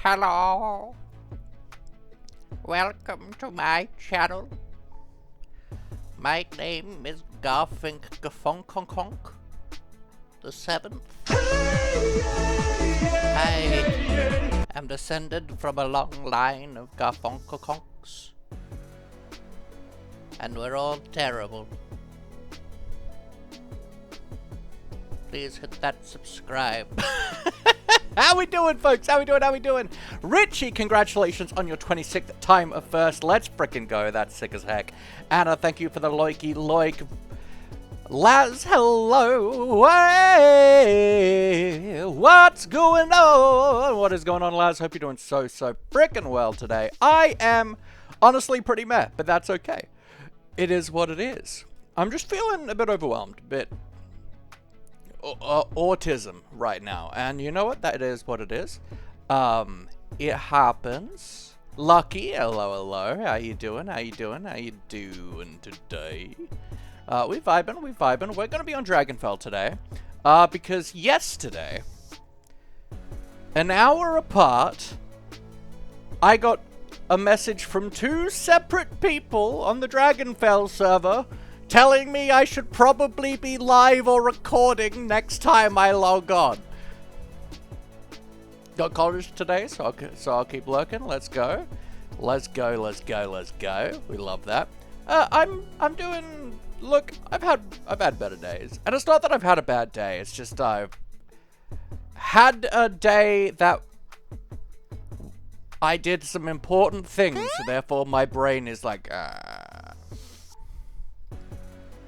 Hello, welcome to my channel. My name is Garfunkel the Seventh. I am descended from a long line of Garfunkelkonks, and we're all terrible. Please hit that subscribe. How we doing, folks? How we doing? Richie, congratulations on your 26th time of first. Let's frickin' go. That's sick as heck. Anna, thank you for the loik. Laz, hello. Hey, what's going on? What is going on, Laz? Hope you're doing so frickin' well today. I am honestly pretty meh, but that's okay. It is what it is. I'm just feeling a bit overwhelmed, a bit autism right now, and you know what? That is what it is. It happens. Lucky, hello. How you doing today? We vibing. We're gonna be on Dragonfell today, because yesterday, an hour apart, I got a message from two separate people on the Dragonfell server telling me I should probably be live or recording next time I log on. Got college today, so I'll keep lurking. Let's go. We love that. I'm doing. Look, I've had better days, and it's not that I've had a bad day. It's just I've had a day that I did some important things, so therefore my brain is like.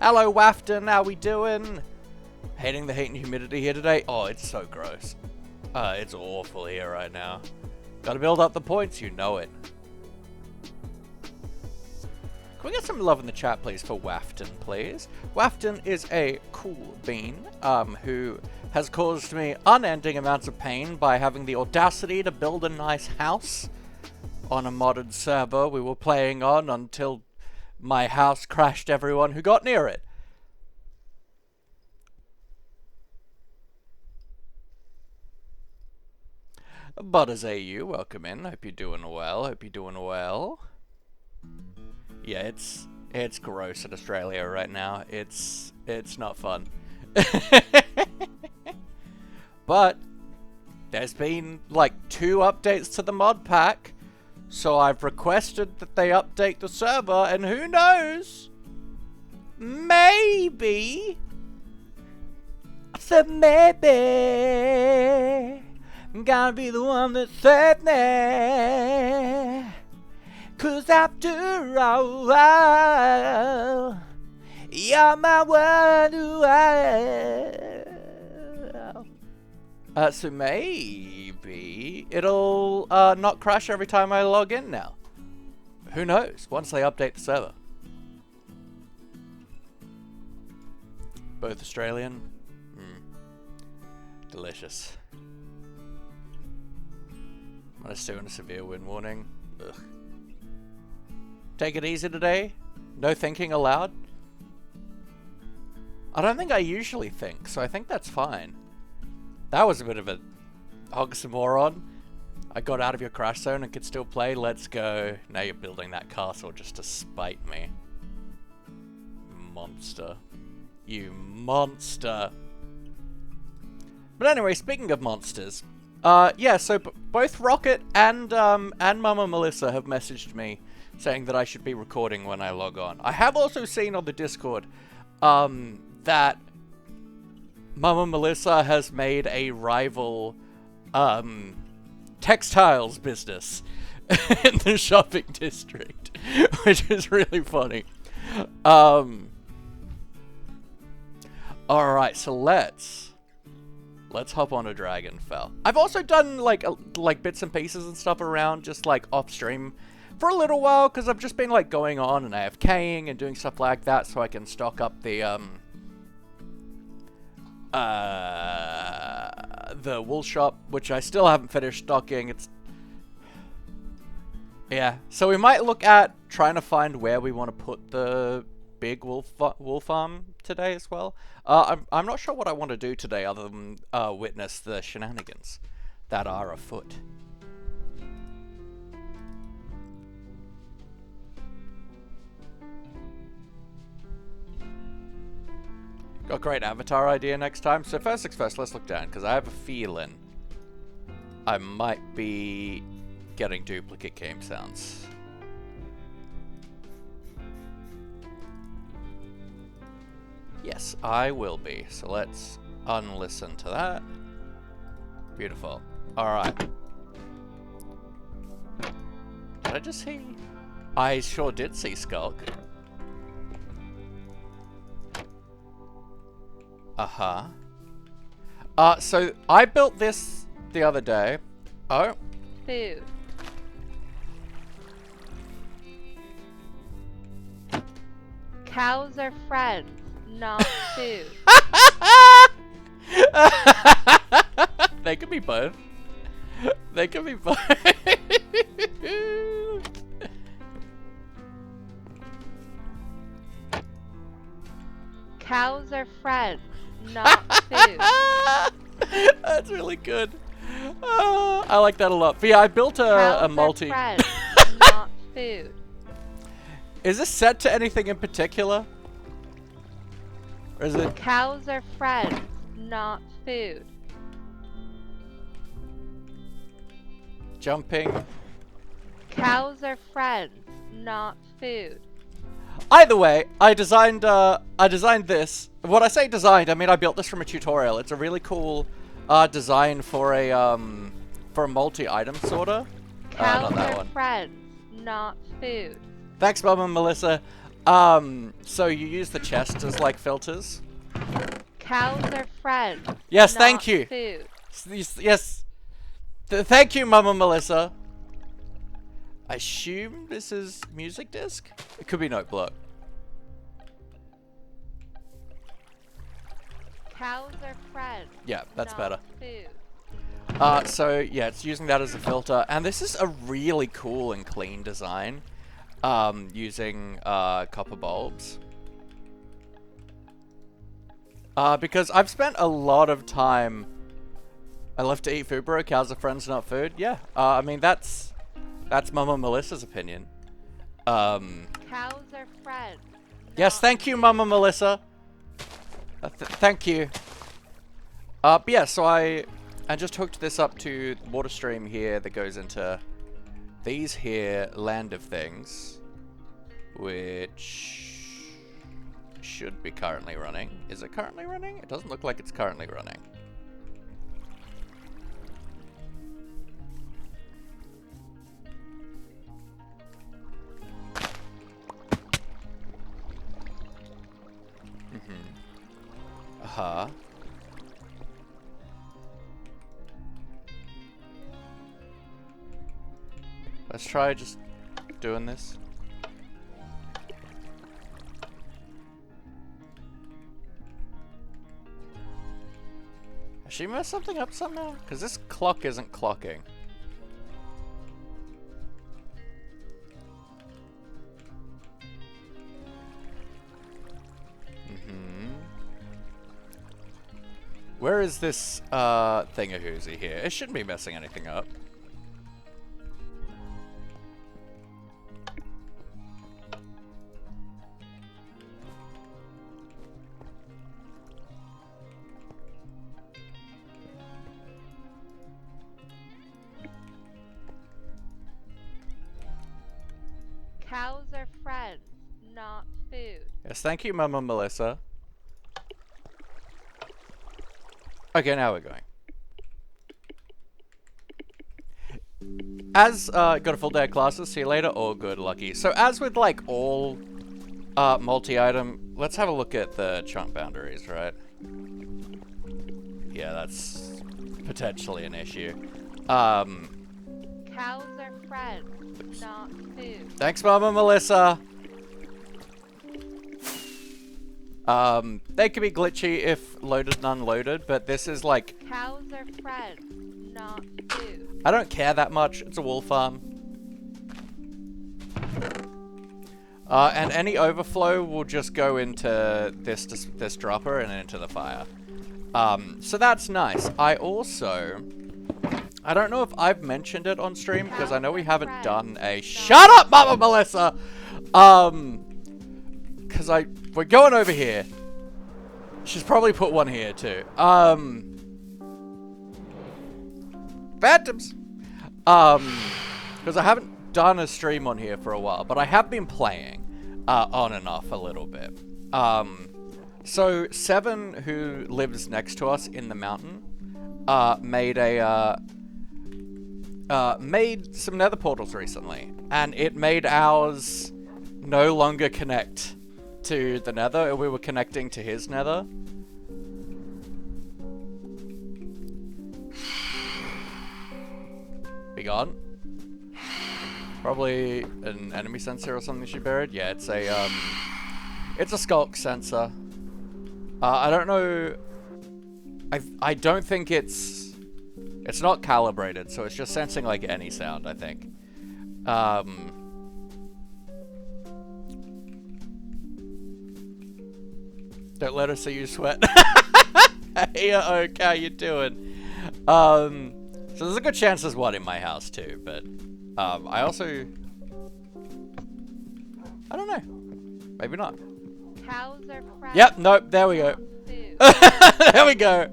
Hello, Wafton, how we doing? Hating the heat and humidity here today. Oh, it's so gross. It's awful here right now. Gotta build up the points, you know it. Can we get some love in the chat, please, for Wafton, please? Wafton is a cool bean, who has caused me unending amounts of pain by having the audacity to build a nice house on a modded server we were playing on until my house crashed everyone who got near it. Butters AU, welcome in. Hope you're doing well. Yeah, it's gross in Australia right now. It's not fun. But there's been like 2 updates to the mod pack. So I've requested that they update the server, and who knows? Maybe. I said maybe. I'm gonna be the one that said me. 'Cause after all, you're my one. So maybe it'll not crash every time I log in now. Who knows? Once they update the server. Both Australian. Delicious. I'm still in a severe wind warning. Ugh. Take it easy today. No thinking aloud. I don't think I usually think, so I think that's fine. That was a bit of a oxymoron. I got out of your crash zone and could still play. Let's go. Now you're building that castle just to spite me. Monster. You monster. But anyway, speaking of monsters. Yeah, so both Rocket and Mama Melissa have messaged me saying that I should be recording when I log on. I have also seen on the Discord that Mama Melissa has made a rival textiles business in the shopping district, which is really funny. Alright, so let's hop on a Dragonfell. I've also done like bits and pieces and stuff around just like off stream for a little while, because I've just been like going on and AFKing and doing stuff like that so I can stock up the wool shop, which I still haven't finished stocking. Yeah, so we might look at trying to find where we want to put the big wool farm today as well. I'm not sure what I want to do today other than witness the shenanigans that are afoot. Got a great avatar idea next time. So first things first, let's look down, because I have a feeling I might be getting duplicate game sounds. Yes, I will be. So let's unlisten to that. Beautiful. Alright. Did I just see? I sure did see Skulk. Uh-huh. So I built this the other day. Oh. Food. Cows are friends, not food. They could be both. They could be both. Cows are friends, not food. That's really good. I like that a lot. But yeah, I built a multi. Cows are friends, not food. Is this set to anything in particular? Or is it? Cows are friends, not food. Jumping. Cows are friends, not food. Either way, I designed this. When I say designed, I mean I built this from a tutorial. It's a really cool design for a multi-item sorter. Cows not that are one. friends, not food. Thanks, Mum and Melissa. So you use the chest as like filters? Cows are friends. Yes, not thank you. Food. Yes. Thank you, Mum and Melissa. I assume this is music disc? It could be notebook. Cows are friends. Yeah, that's not better. Food. So yeah, it's using that as a filter, and this is a really cool and clean design. Using copper bulbs. Because I've spent a lot of time. I love to eat food, bro. Cows are friends, not food. Yeah. I mean that's Mama Melissa's opinion. Cows are friends. Yes, thank you, Mama Melissa. Thank you. But yeah, so I just hooked this up to water stream here that goes into these here land of things, which should be currently running. Is it currently running? It doesn't look like it's currently running. Uh-huh. Let's try just doing this. Has she messed something up somehow? Because this clock isn't clocking. Where is this thingahoozy here? It shouldn't be messing anything up. Cows are friends, not food. Yes, thank you, Mama Melissa. Okay, now we're going. As, got a full day of classes, see you later, all good, lucky. So as with, like, all, multi-item, let's have a look at the chunk boundaries, right? Yeah, that's potentially an issue. Cows are friends, not food. Thanks, Mama Melissa! They can be glitchy if loaded and unloaded, but this is like... Cows are friends, not food. I don't care that much. It's a wool farm. And any overflow will just go into this dropper and into the fire. So that's nice. I don't know if I've mentioned it on stream, because I know we haven't done a... Shut up, Mama Melissa! Because we're going over here. She's probably put one here, too. Phantoms! Because I haven't done a stream on here for a while, but I have been playing, on and off a little bit. So, Seven, who lives next to us in the mountain, made some nether portals recently, and it made ours no longer connect to the nether. We were connecting to his nether. Be gone. Probably an enemy sensor or something she buried. Yeah, it's a skulk sensor. I don't know. I don't think it's not calibrated, so it's just sensing like any sound, I think. Don't let her see you sweat. Hey, okay, how you doing? So there's a good chance there's one in my house too, but I also... I don't know. Maybe not. Cows are friends. Yep, nope, there we go. There we go.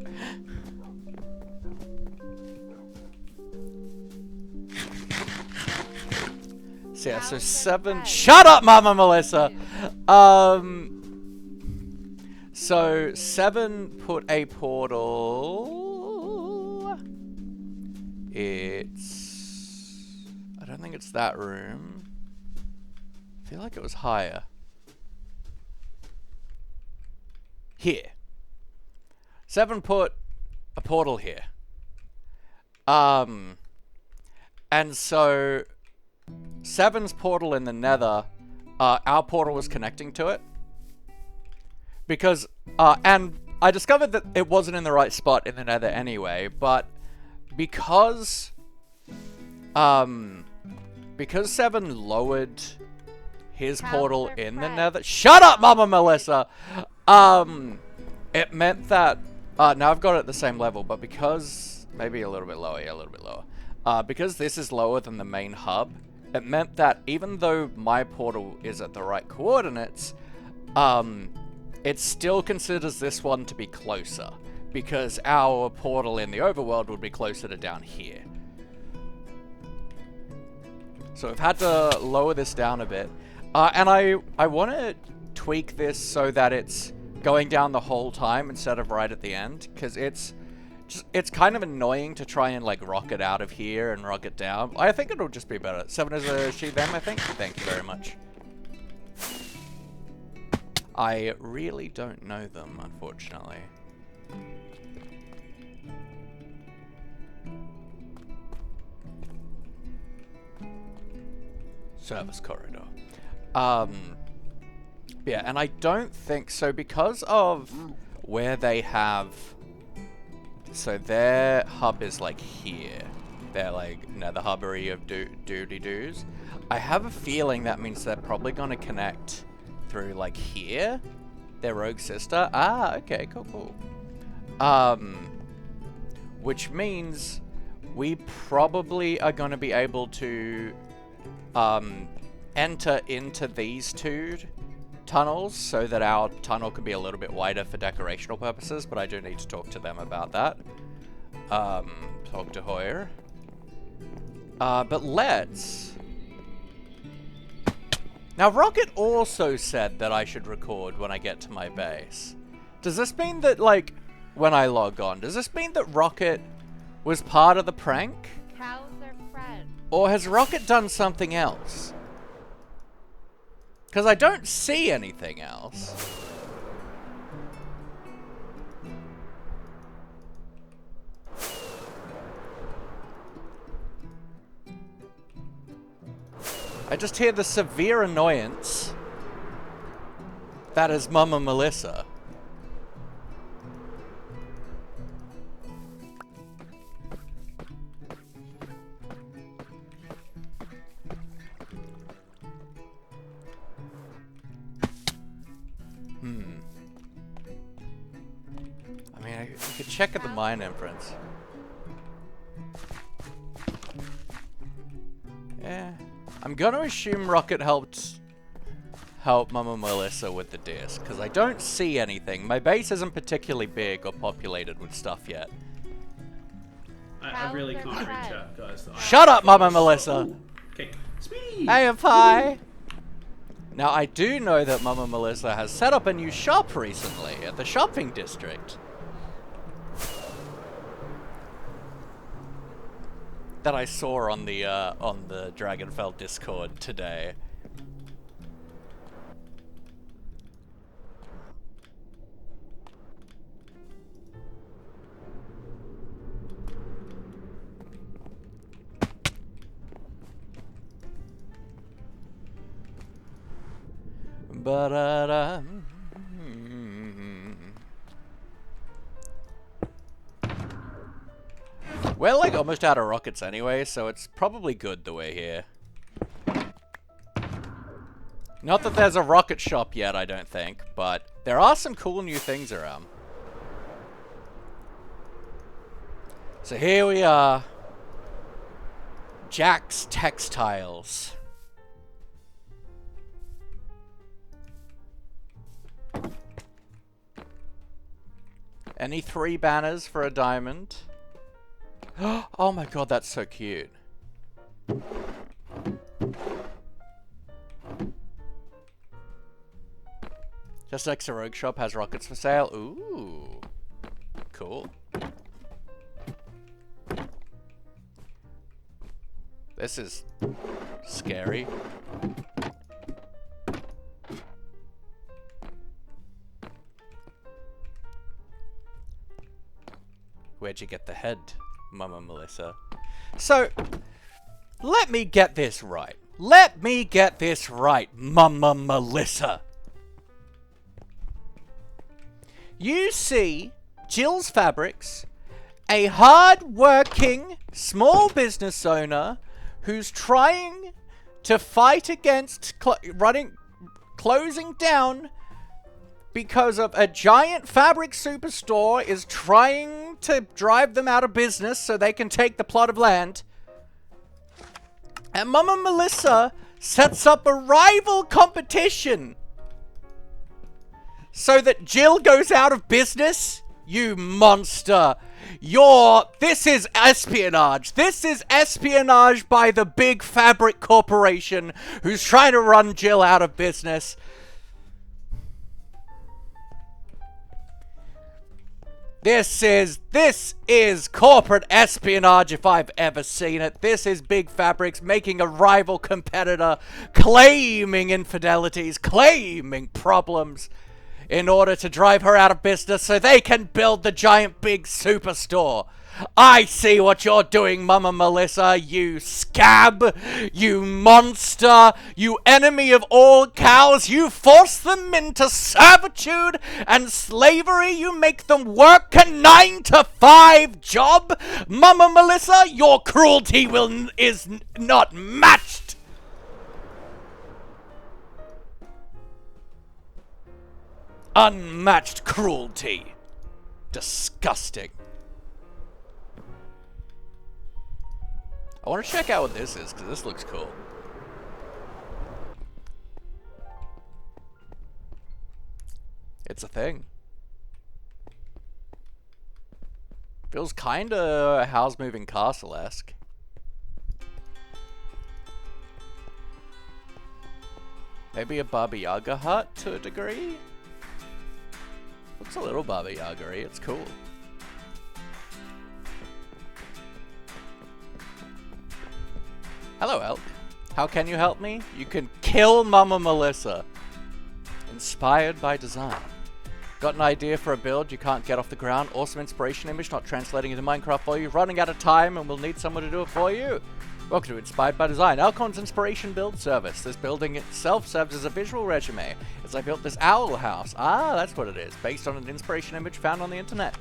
So yeah, so Seven... Shut up, Mama Melissa! So Seven put a portal... It's... I don't think it's that room. I feel like it was higher. Here. Seven put a portal here. And so... Seven's portal in the nether, our portal was connecting to it. Because, and I discovered that it wasn't in the right spot in the nether anyway, but because Seven lowered his portal in the nether... Shut up, Mama Melissa! It meant that, now I've got it at the same level, but because, maybe a little bit lower, yeah, a little bit lower. Because this is lower than the main hub, it meant that even though my portal is at the right coordinates, it still considers this one to be closer, because our portal in the overworld would be closer to down here. So I've had to lower this down a bit. And I want to tweak this so that it's going down the whole time instead of right at the end, because it's kind of annoying to try and like rocket out of here and rocket down. I think it'll just be better. Seven is a she them, I think. Thank you very much. I really don't know them, unfortunately. Service corridor. Yeah, and I don't think so, because of where they have... So their hub is like here. They're like nether hubbery of doody-doos. I have a feeling that means they're probably going to connect through like here. Their rogue sister. Ah, okay, cool. Which means we probably are going to be able to enter into these two tunnels so that our tunnel can be a little bit wider for decorational purposes, but I do need to talk to them about that. Talk to Hoyer. But let's... Now, Rocket also said that I should record when I get to my base. Does this mean that, like, when I log on, does this mean that Rocket was part of the prank? Cows are friends. Or has Rocket done something else? Because I don't see anything else. I just hear the severe annoyance that is Mama Melissa. could check at the mine entrance. Yeah. I'm gonna assume Rocket helped Mama Melissa with the disc, because I don't see anything. My base isn't particularly big or populated with stuff yet. I really can't reach out, guys. Shut up, Mama Melissa! Okay. Speedy! Hey, pie! Now, I do know that Mama Melissa has set up a new shop recently at the shopping district. That I saw on the Dragonfell Discord today. Ba-da-da. We're like almost out of rockets anyway, so it's probably good that we're here. Not that there's a rocket shop yet, I don't think, but there are some cool new things around. So here we are. Jack's Textiles. Any 3 banners for a diamond? Oh my god, that's so cute. Just like the Rogue Shop has rockets for sale. Ooh. Cool. This is scary. Where'd you get the head, Mama Melissa? So, let me get this right. Let me get this right, Mama Melissa. You see Jill's Fabrics, a hard-working small business owner who's trying to fight against closing down because of a giant fabric superstore is trying to drive them out of business so they can take the plot of land. And Mama Melissa sets up a rival competition so that Jill goes out of business? You monster. This is espionage. This is espionage by the big fabric corporation who's trying to run Jill out of business. This is corporate espionage if I've ever seen it. This is Big Fabrics making a rival competitor, claiming infidelities, claiming problems in order to drive her out of business so they can build the giant big superstore. I see what you're doing, Mama Melissa, you scab, you monster, you enemy of all cows. You force them into servitude and slavery. You make them work a 9-to-5 job. Mama Melissa, your cruelty is not matched. Unmatched cruelty. Disgusting. I want to check out what this is, because this looks cool. It's a thing. Feels kinda House Moving Castle-esque. Maybe a Baba Yaga hut to a degree? Looks a little Baba Yaga-y, it's cool. Hello, Elk. How can you help me? You can kill Mama Melissa. Inspired by design. Got an idea for a build you can't get off the ground? Awesome inspiration image not translating into Minecraft for you. Running out of time and we'll need someone to do it for you. Welcome to Inspired by Design, Alcon's inspiration build service. This building itself serves as a visual resume, as I built this owl house. Ah, that's what it is. Based on an inspiration image found on the internet.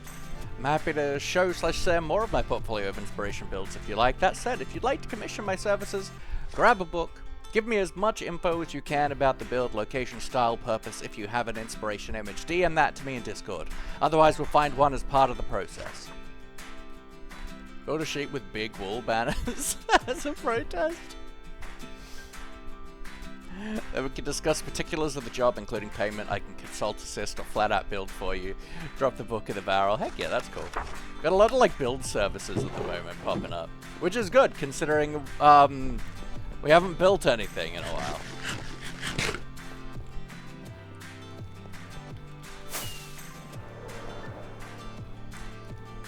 I'm happy to show/share more of my portfolio of inspiration builds if you like. That said, if you'd like to commission my services, grab a book, Give me as much info as you can about the build, location, style, purpose, if you have an inspiration image. DM that to me in Discord. Otherwise, we'll find one as part of the process. Build a sheet with big wall banners as a protest. Then we can discuss particulars of the job, including payment. I can consult, assist, or flat out build for you. Drop the book in the barrel. Heck yeah, that's cool. Got a lot of like build services at the moment popping up, which is good considering we haven't built anything in a while.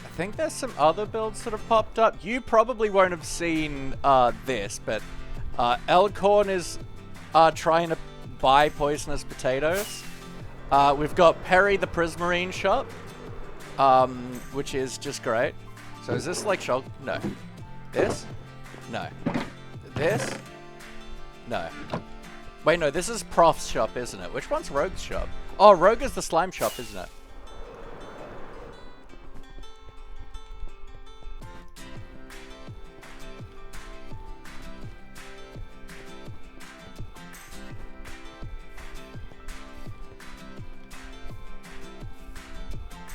I think there's some other builds that have popped up. You probably won't have seen this, but Elkhorn is trying to buy poisonous potatoes. We've got Perry the Prismarine shop, which is just great. So is this like shop? No. This? No. This? No. Wait, no, this is Prof's shop, isn't it? Which one's Rogue's shop? Oh, Rogue is the slime shop, isn't it?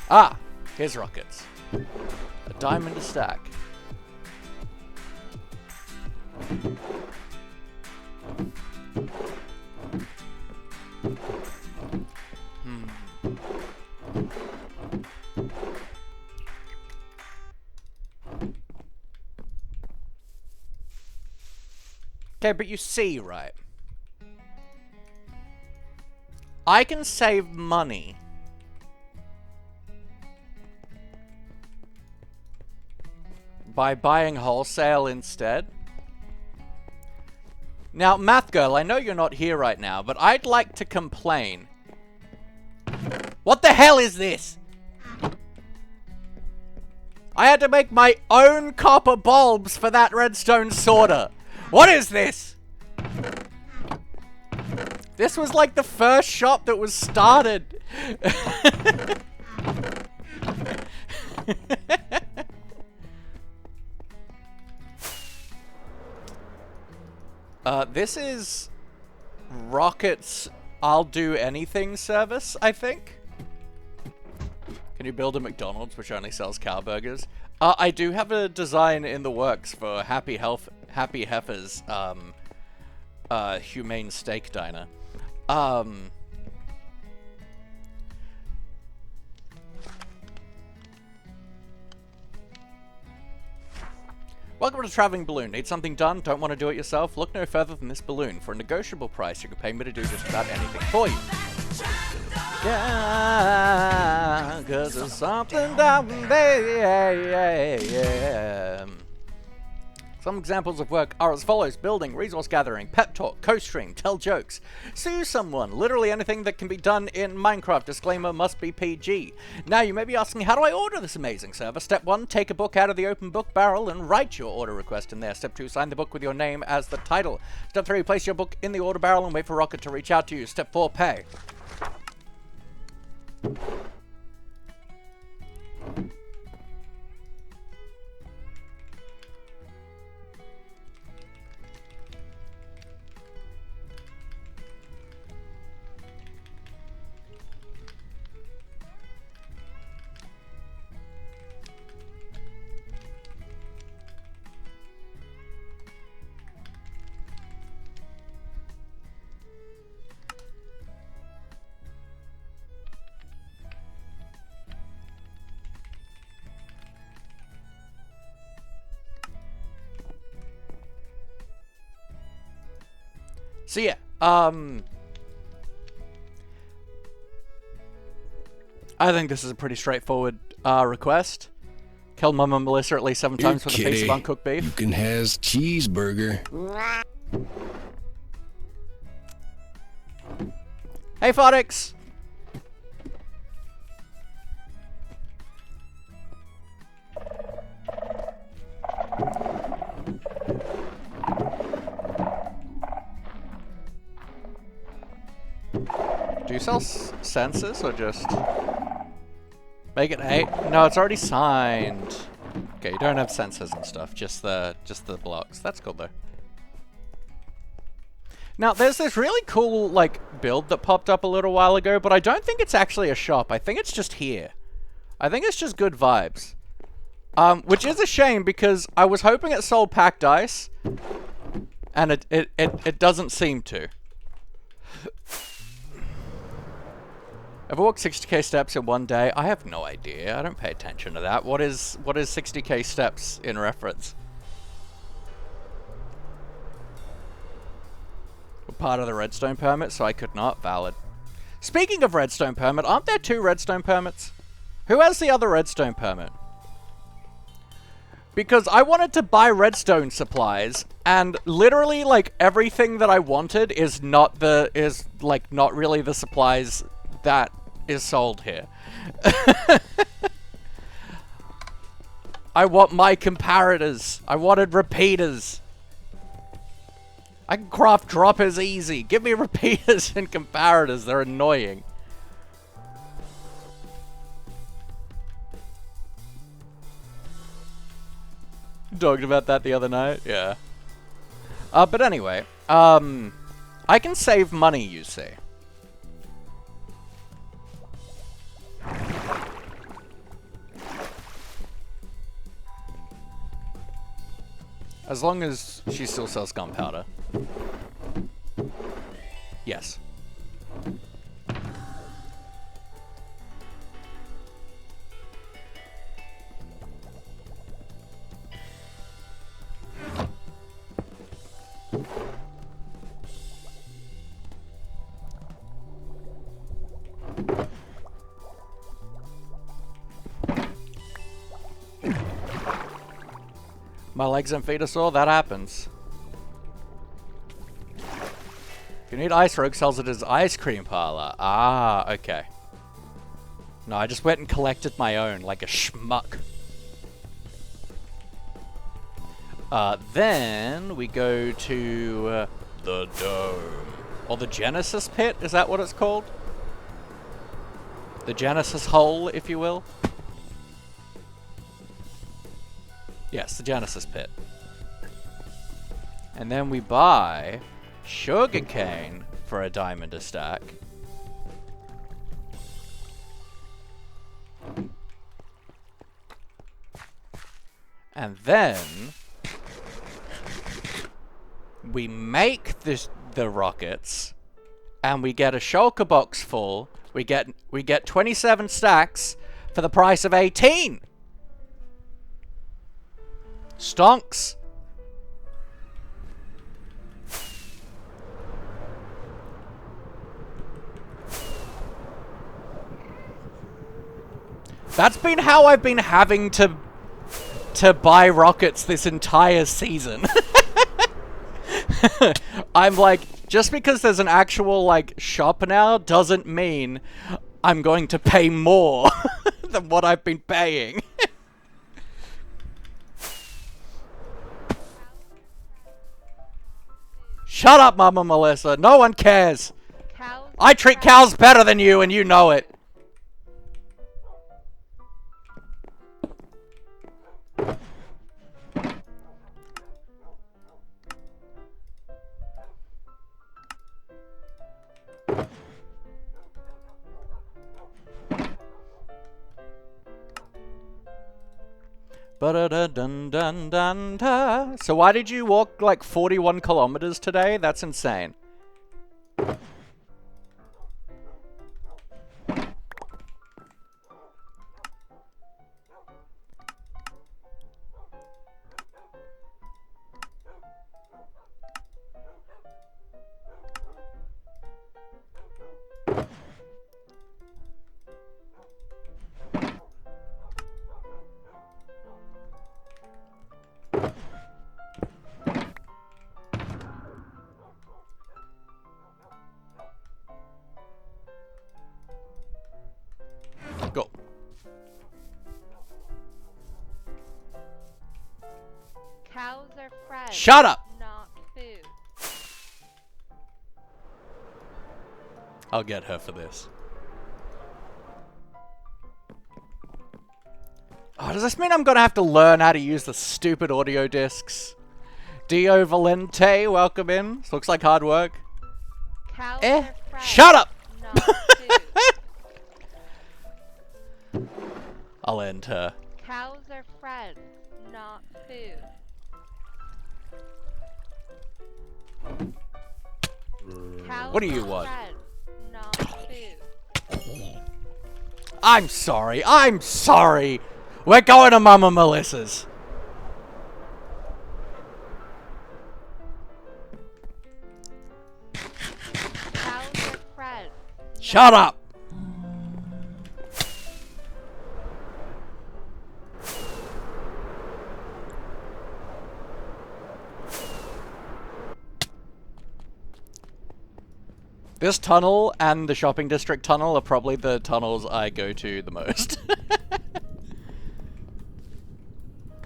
Ah! Here's rockets. A diamond a stack. Okay, but you see, right? I can save money by buying wholesale instead. Now, Math Girl, I know you're not here right now, but I'd like to complain. What the hell is this? I had to make my own copper bulbs for that redstone sorter. What is this? This was like the first shop that was started. This is Rocket's I'll do anything service, I think. Can you build a McDonald's which only sells cow burgers? I do have a design in the works for Happy Heifer's humane steak diner. Welcome to Traveling Balloon. Need something done? Don't want to do it yourself? Look no further than this balloon. For a negotiable price, you can pay me to do just about anything for you. Yeah, 'cause there's something down there. Some examples of work are as follows: building, resource gathering, pep talk, co-stream, tell jokes, sue someone, literally anything that can be done in Minecraft. Disclaimer, must be PG. Now you may be asking, how do I order this amazing service? Step 1, take a book out of the open book barrel and write your order request in there. Step 2, sign the book with your name as the title. Step 3, place your book in the order barrel and wait for Rocket to reach out to you. Step 4, pay. So yeah, I think this is a pretty straightforward request. Kill Mama Melissa at least 7 times for the piece of uncooked beef. You can has cheeseburger. Hey, Photix! Do you sell sensors or just make it 8? No, it's already signed. Okay, you don't have sensors and stuff, just the blocks. That's cool though. Now, there's this really cool, like, build that popped up a little while ago, but I don't think it's actually a shop. I think it's just here. I think it's just good vibes. Which is a shame, because I was hoping it sold packed ice, and it doesn't seem to. Ever walked 60k steps in one day? I have no idea. I don't pay attention to that. What is 60k steps in reference? Part of the redstone permit, so I could not. Valid. Speaking of redstone permit, aren't there 2 redstone permits? Who has the other redstone permit? Because I wanted to buy redstone supplies, and literally, like, everything that I wanted is not really the supplies that is sold here. I want my comparators. I wanted repeaters. I can craft droppers easy. Give me repeaters and comparators. They're annoying. Talked about that the other night. Yeah. But anyway. I can save money, you see. As long as she still sells gunpowder. Yes. My legs and feet are sore, that happens. If you need ice, Rogue sells it as ice cream parlor. Ah, okay. No, I just went and collected my own, like a schmuck. Then we go to the dome. Or the Genesis pit, is that what it's called? The Genesis hole, if you will. Yes, the Genesis pit. And then we buy sugarcane for a diamond a stack. And then we make the rockets, and we get a shulker box full. We get 27 stacks for the price of 18. Stonks. That's been how I've been having to buy rockets this entire season. I'm like, just because there's an actual, like, shop now doesn't mean I'm going to pay more than what I've been paying. Shut up, Mama Melissa. No one cares. Cows I treat cows better than you, and you know it. Ba-da-da-dun-dun-dun-da. So why did you walk like 41 kilometers today? That's insane. Go. Cows are friends. Shut up! Not food. I'll get her for this. Oh, does this mean I'm gonna have to learn how to use the stupid audio discs? Dio Valente, welcome in. This looks like hard work. Cows Eh? are friends, Shut up! not food. I'll end her. Cows are friends, not food. Cows What do you are want? friends, not food. I'm sorry. I'm sorry. We're going to Mama Melissa's. Cows are friends. Shut up. This tunnel and the shopping district tunnel are probably the tunnels I go to the most.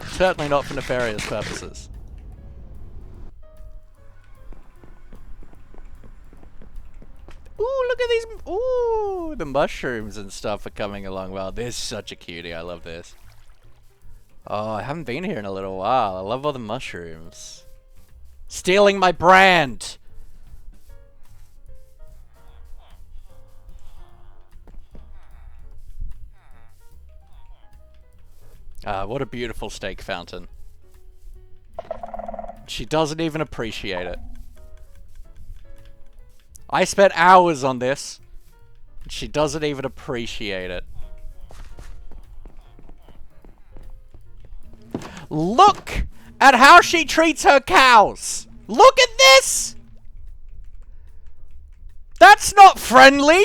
Certainly not for nefarious purposes. Ooh, look at these. Ooh, the mushrooms and stuff are coming along well. This is such a cutie. I love this. Oh, I haven't been here in a little while. I love all the mushrooms. Stealing my brand. Ah, what a beautiful steak fountain. She doesn't even appreciate it. I spent hours on this. She doesn't even appreciate it. Look at how she treats her cows. Look at this. That's not friendly.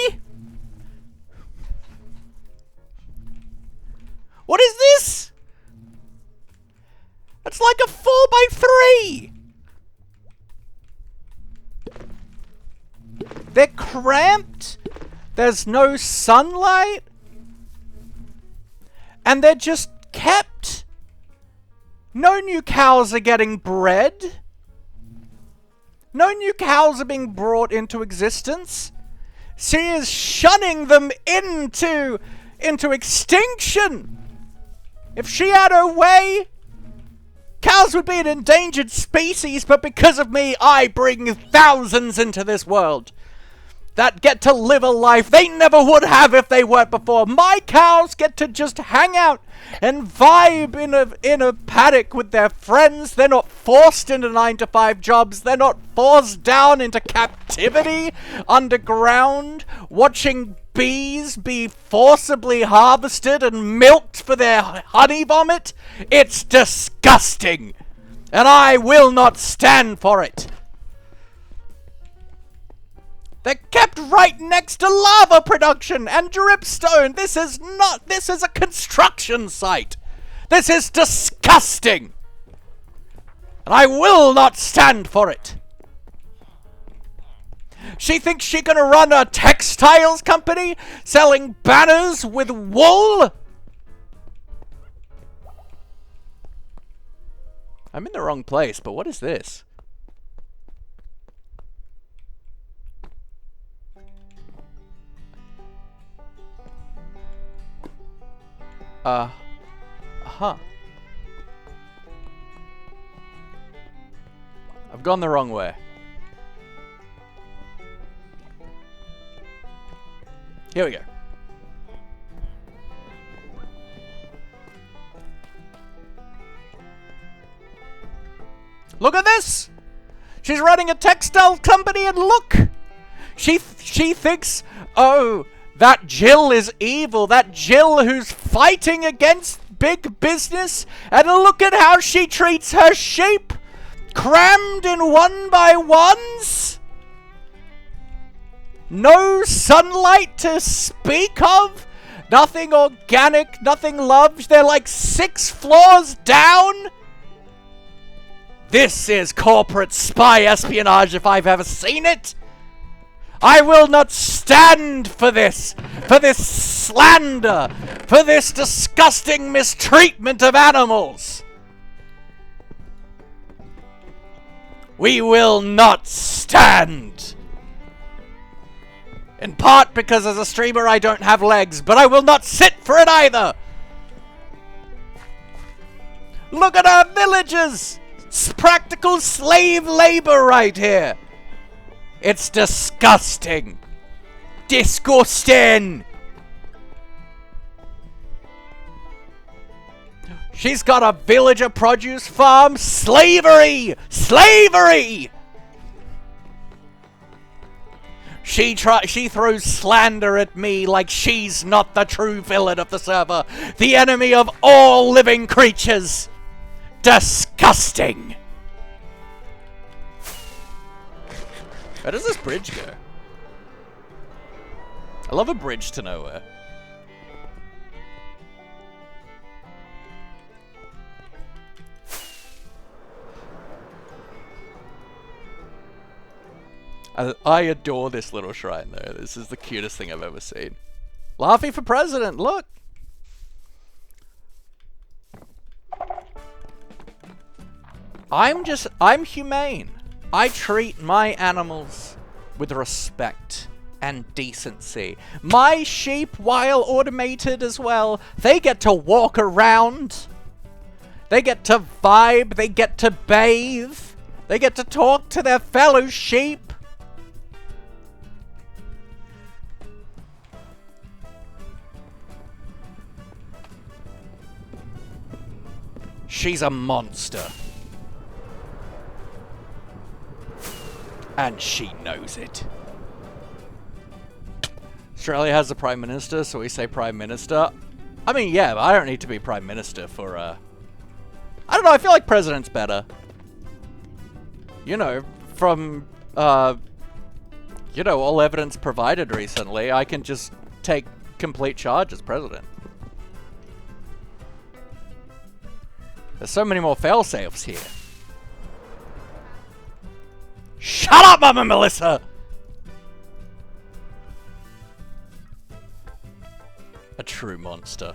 What is this? That's like a 4x3. They're cramped. There's no sunlight. And they're just kept. No new cows are getting bred. No new cows are being brought into existence. She is shunning them into extinction. If she had her way, cows would be an endangered species, but because of me, I bring thousands into this world that get to live a life they never would have if they weren't before. My cows get to just hang out and vibe in a paddock with their friends. They're not forced into 9-to-5 jobs. They're not forced down into captivity underground, watching bees be forcibly harvested and milked for their honey vomit. It's disgusting, and I will not stand for it. They're kept right next to lava production and dripstone. This is a construction site. This is disgusting. And I will not stand for it. She thinks she can run a textiles company selling banners with wool? I'm in the wrong place, but what is this? Huh. I've gone the wrong way. Here we go. Look at this! She's running a textile company and look! She thinks, oh, that Jill is evil. That Jill who's fighting against big business. And look at how she treats her sheep. Crammed in 1x1s. No sunlight to speak of. Nothing organic, nothing loved. They're like 6 floors down. This is corporate spy espionage if I've ever seen it. I will not stand for this slander, for this disgusting mistreatment of animals. We will not stand. In part because as a streamer I don't have legs, but I will not sit for it either. Look at our villagers. It's practical slave labor right here. It's disgusting! Disgusting! She's got a villager produce farm. Slavery! Slavery! She throws slander at me like she's not the true villain of the server. The enemy of all living creatures. Disgusting! Where does this bridge go? I love a bridge to nowhere. I adore this little shrine though. This is the cutest thing I've ever seen. Laughing for president, look! I'm humane. I treat my animals with respect and decency. My sheep, while automated as well, they get to walk around. They get to vibe, they get to bathe. They get to talk to their fellow sheep. She's a monster. And she knows it. Australia has a Prime Minister, so we say Prime Minister. I mean, yeah, but I don't need to be Prime Minister for, I don't know, I feel like President's better. You know, from, you know, all evidence provided recently, I can just take complete charge as President. There's so many more fail-safes here. Shut up, Mama Melissa! A true monster.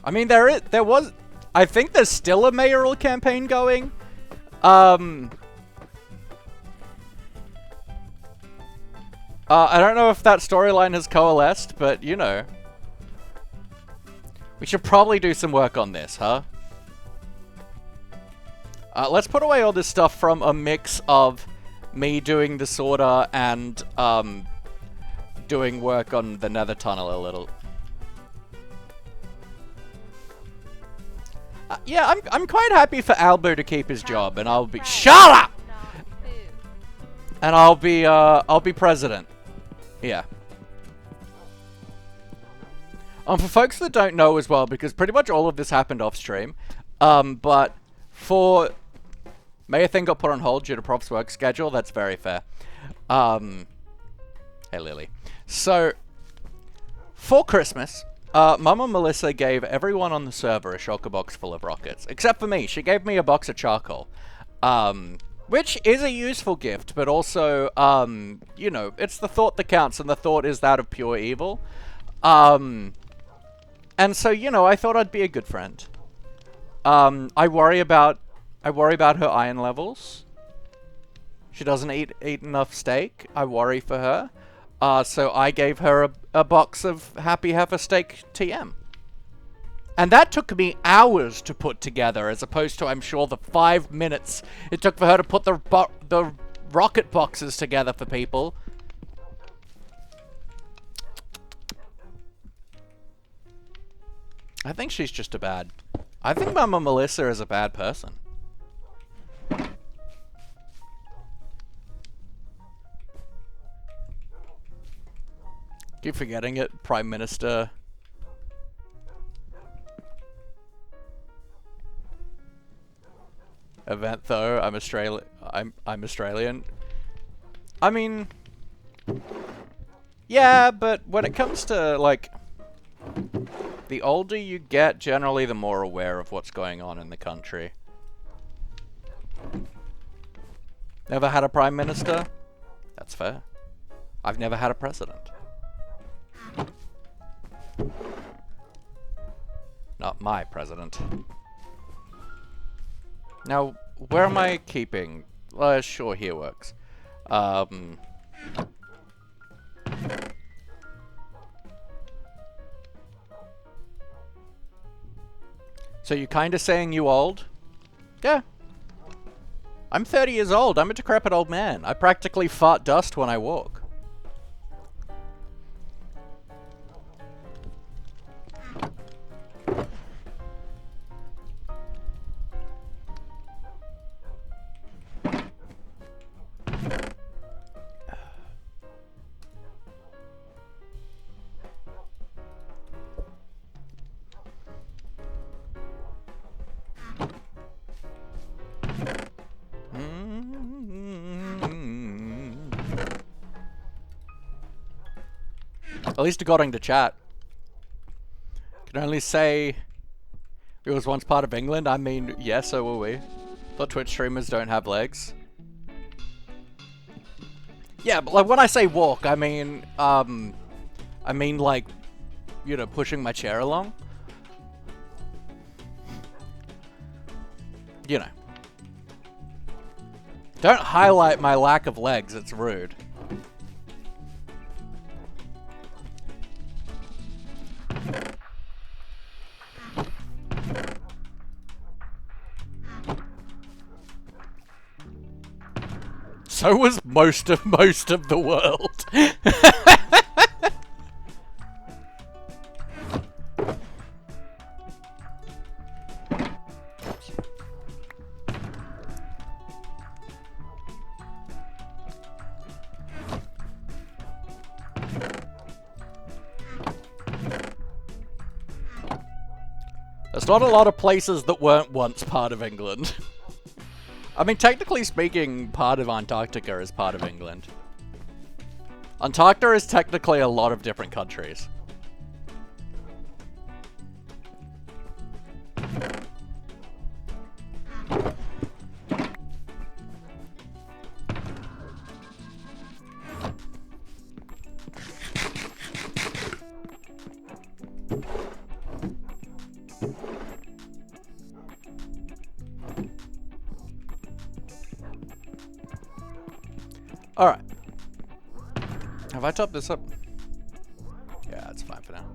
I mean, there was... I think there's still a mayoral campaign going. I don't know if that storyline has coalesced, but, you know. We should probably do some work on this, huh? Let's put away all this stuff from a mix of me doing this order and doing work on the nether tunnel a little. Yeah, I'm quite happy for Albo to keep his job, and I'll be— SHUT UP! And I'll be president. Yeah. For folks that don't know as well, because pretty much all of this happened off stream, but for May a thing got put on hold due to Prof's work schedule. That's very fair. Hey, Lily. So, for Christmas, Mama Melissa gave everyone on the server a shulker box full of rockets. Except for me. She gave me a box of charcoal. Which is a useful gift, but also, you know, it's the thought that counts, and the thought is that of pure evil. And so, you know, I thought I'd be a good friend. I worry about her iron levels. She doesn't eat enough steak. I worry for her. So I gave her a box of Happy Heifer Steak TM. And that took me hours to put together, as opposed to, I'm sure, the 5 minutes it took for her to put the rocket boxes together for people. I think she's just I think Mama Melissa is a bad person. Keep forgetting it, Prime Minister. Event though, I'm Australian. I mean, yeah, but when it comes to, like, the older you get, generally the more aware of what's going on in the country. Never had a Prime Minister? That's fair. I've never had a president. Not my president. Now, where am I keeping? Sure, here works. So you kinda saying you old? Yeah. I'm 30 years old. I'm a decrepit old man. I practically fart dust when I walk. At least according to chat. Can only say it was once part of England. I mean, yeah, so were we. Thought Twitch streamers don't have legs. Yeah, but like when I say walk, I mean like, you know, pushing my chair along. You know. Don't highlight my lack of legs, it's rude. So was most of the world. There's not a lot of places that weren't once part of England. I mean, technically speaking, part of Antarctica is part of England. Antarctica is technically a lot of different countries. Alright. Have I topped this up? Yeah, that's fine for now.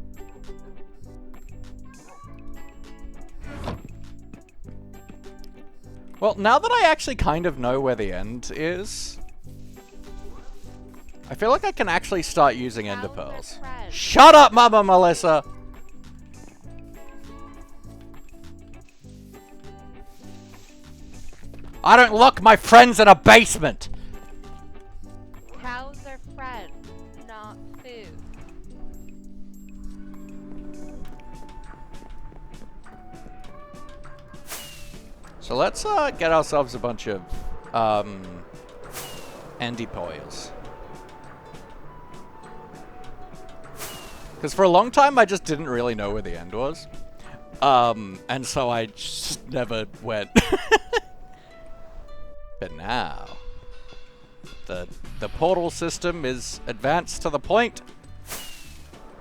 Well, now that I actually kind of know where the end is, I feel like I can actually start using ender pearls. Shut up, Mama Melissa! I don't lock my friends in a basement! Cows are friends, not food. So let's get ourselves a bunch of Andy Poyers. Because for a long time I just didn't really know where the end was. And so I just never went. But now the portal system is advanced to the point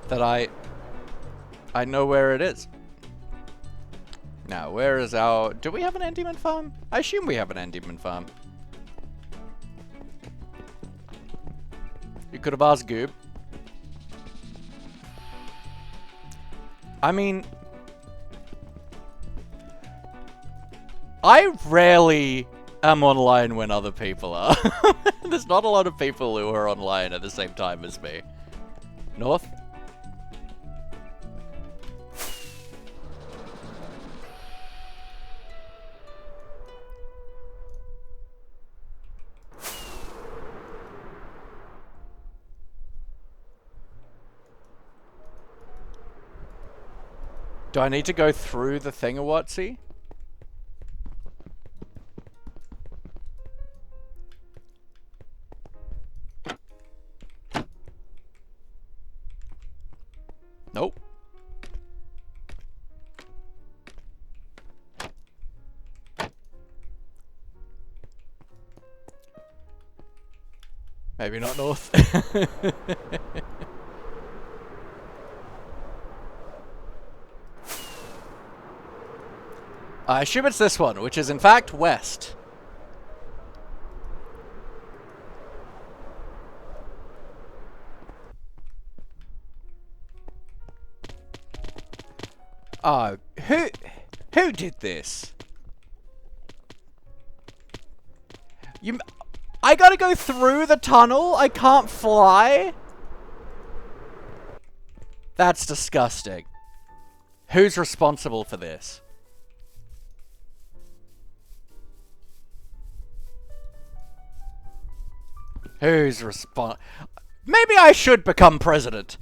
that I know where it is. Now, where is our... Do we have an Enderman farm? I assume we have an Enderman farm. You could have asked Goob. I mean... I rarely am online when other people are. There's not a lot of people who are online at the same time as me. North? Do I need to go through the thing-a-watsy? Nope. Maybe not north. I assume it's this one, which is in fact west. Oh, who did this? I gotta go through the tunnel? I can't fly? That's disgusting. Who's responsible for this? Who's Maybe I should become president.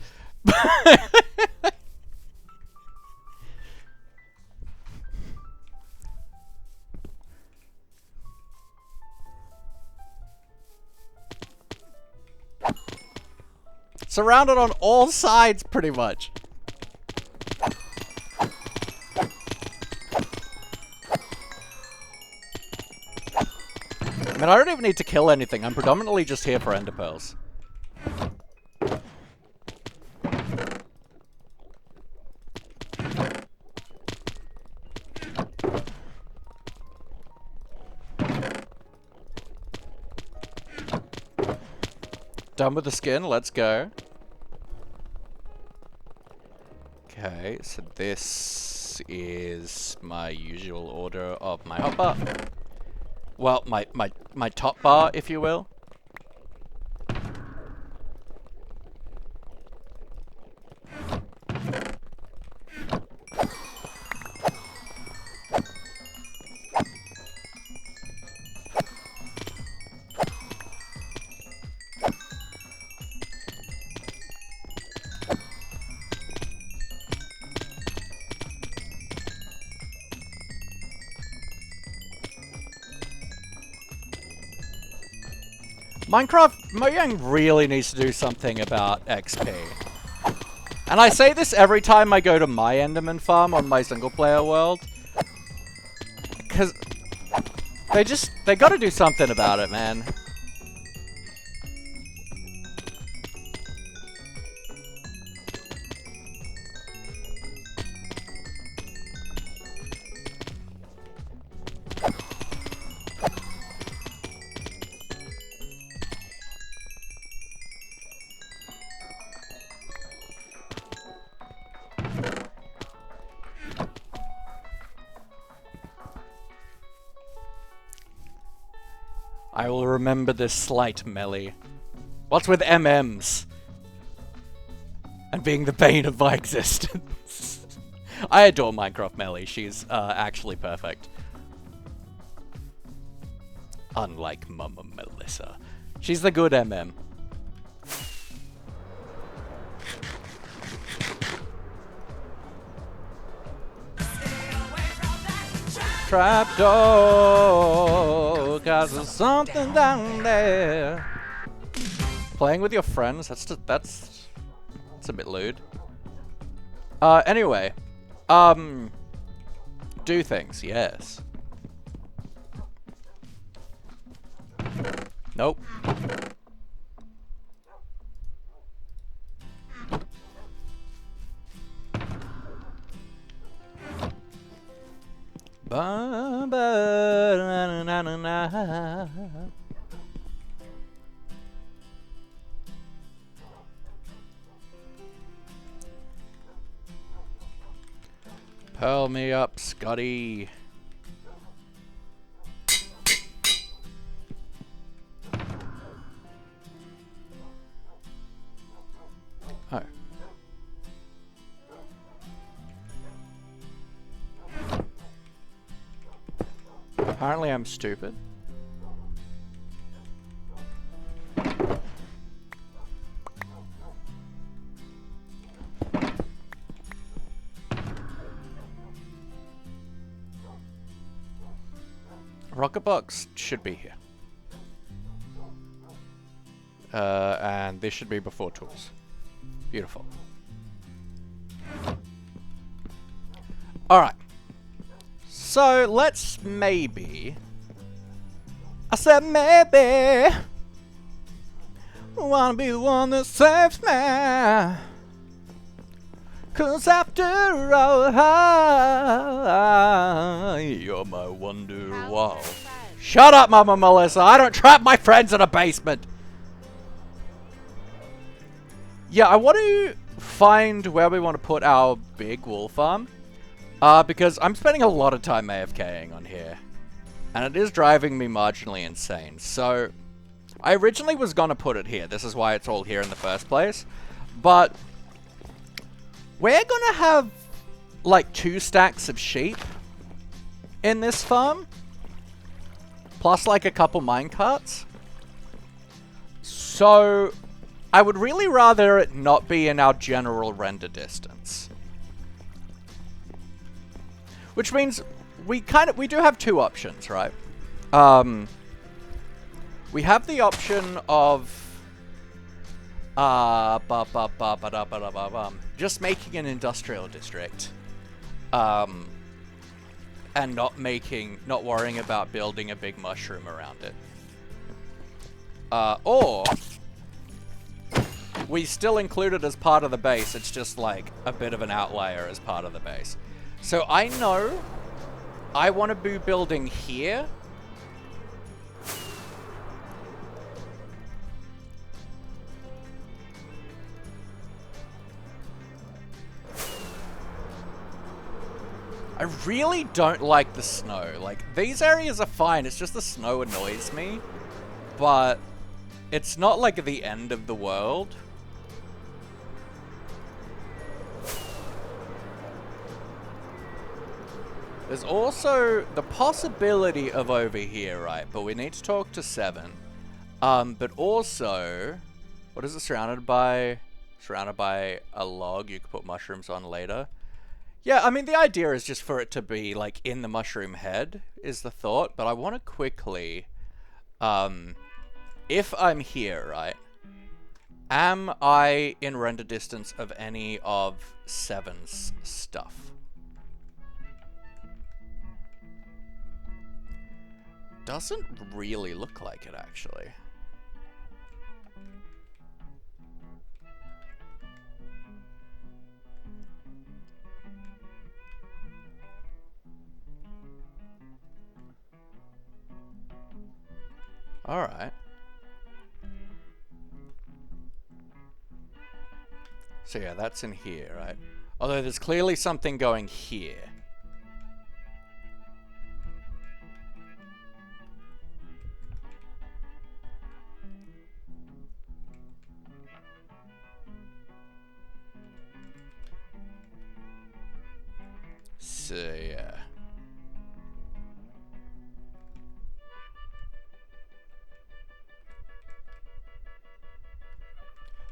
Surrounded on all sides, pretty much. I mean, I don't even need to kill anything. I'm predominantly just here for ender pearls. Done with the skin, let's go. Okay, so this is my usual order of my hotbar. Well, my top bar, if you will. Mojang really needs to do something about XP. And I say this every time I go to my Enderman farm on my single player world. Because they gotta do something about it, man. I will remember this slight melee. What's with MMs? And being the bane of my existence. I adore Minecraft Melee. She's actually perfect. Unlike Mama Melissa. She's the good MM. Trapdoor, 'cause there's something down there. Playing with your friends, that's a bit lewd. Anyway, do things, yes. Nope. Ba ba na na na na. Pearl me up, Scotty. Oh. Apparently I'm stupid. Rocket box should be here. And this should be before tools. Beautiful. Alright. So, let's maybe... I said maybe... wanna be the one that saves me. 'Cause after all, you're my wonder wall. Shut up, Mama Melissa! I don't trap my friends in a basement! Yeah, I want to find where we want to put our big wool farm. Because I'm spending a lot of time AFKing on here. And it is driving me marginally insane. So, I originally was gonna put it here. This is why it's all here in the first place. But, we're gonna have, like, 2 stacks of sheep in this farm. Plus, like, a couple minecarts. So, I would really rather it not be in our general render distance. Which means we do have 2 options, right? We have the option of just making an industrial district. And not worrying about building a big mushroom around it. Or we still include it as part of the base, it's just like a bit of an outlier as part of the base. So I know I want to be building here. I really don't like the snow. Like, these areas are fine, it's just the snow annoys me. But it's not like the end of the world. There's also the possibility of over here, right? But we need to talk to 7. But also, what is it surrounded by? Surrounded by a log you could put mushrooms on later. Yeah, I mean, the idea is just for it to be, like, in the mushroom head, is the thought. But I want to quickly, if I'm here, right? Am I in render distance of any of 7's stuff? Doesn't really look like it, actually. Alright. So yeah, that's in here, right? Although there's clearly something going here. So yeah.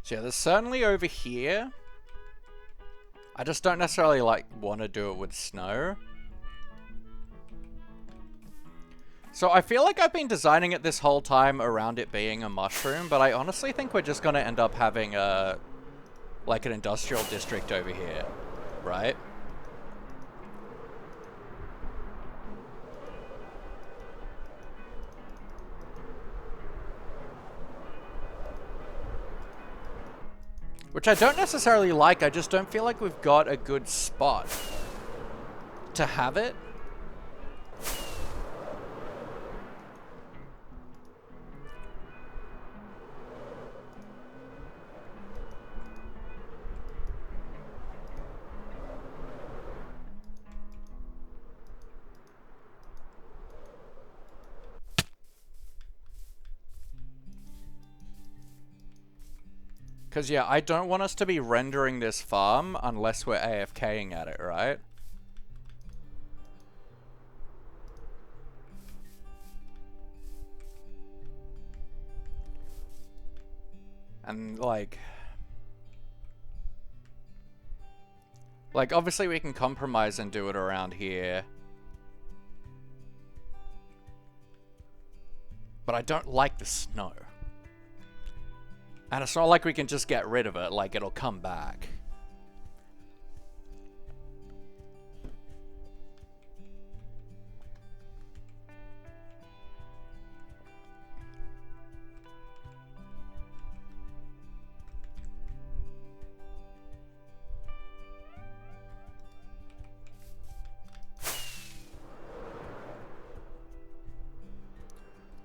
So yeah, there's certainly over here. I just don't necessarily like want to do it with snow. So I feel like I've been designing it this whole time around it being a mushroom, but I honestly think we're just gonna end up having a like an industrial district over here, right? Which I don't necessarily like, I just don't feel like we've got a good spot to have it. Because, yeah, I don't want us to be rendering this farm unless we're AFKing at it, right? And, like, obviously we can compromise and do it around here. But I don't like the snow. And it's not like we can just get rid of it, like it'll come back.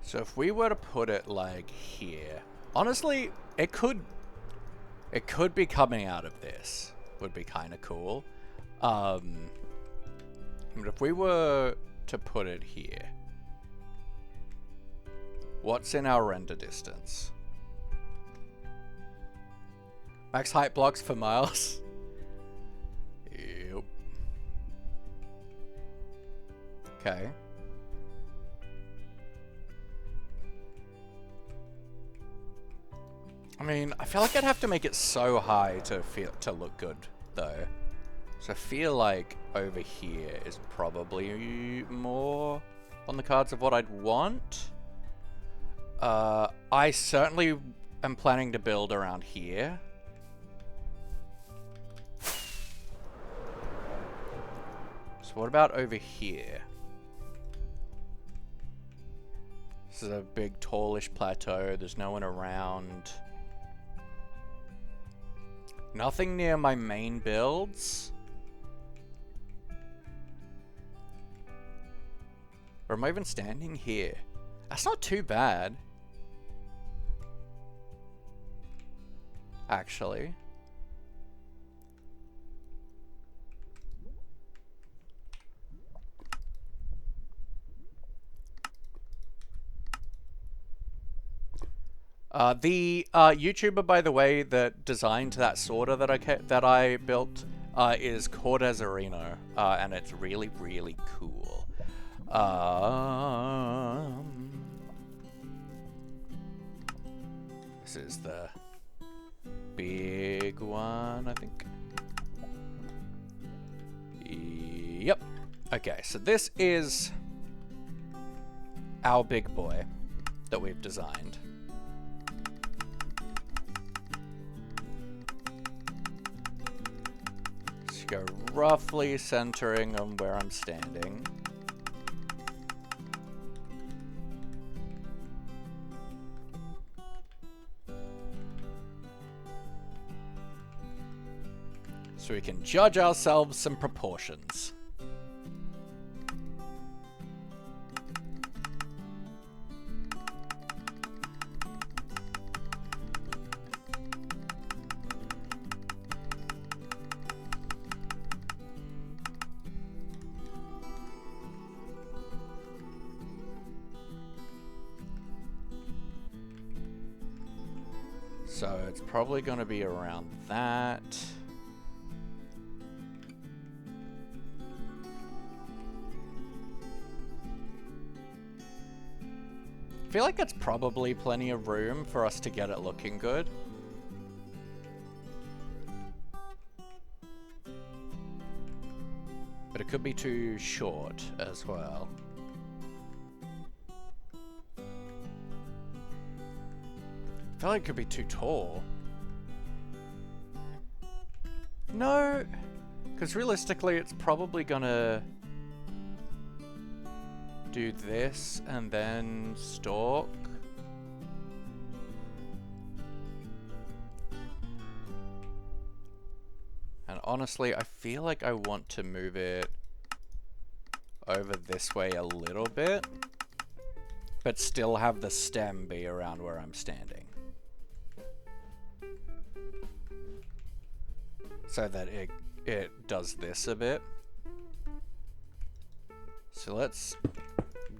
So if we were to put it like here, honestly, it could be coming out of this. Would be kind of cool. But if we were to put it here, What's in our render distance? Max height blocks for miles. Yep. Okay. I mean, I feel like I'd have to make it so high to look good, though. So I feel like over here is probably more on the cards of what I'd want. I certainly am planning to build around here. So what about over here? This is a big, tallish plateau. There's no one around. Nothing near my main builds. Or am I even standing here? That's not too bad. Actually. The YouTuber, by the way, that designed that sorter that I built is Cordezarino, and it's really, really cool. This is the big one, I think. Yep. Okay, so this is our big boy that we've designed. Just go roughly centering on where I'm standing. So we can judge ourselves some proportions. So it's probably going to be around that. I feel like that's probably plenty of room for us to get it looking good. But it could be too short as well. I feel like it could be too tall. No, because realistically it's probably gonna do this and then stalk. And honestly, I feel like I want to move it over this way a little bit, but still have the stem be around where I'm standing. So that it does this a bit. So let's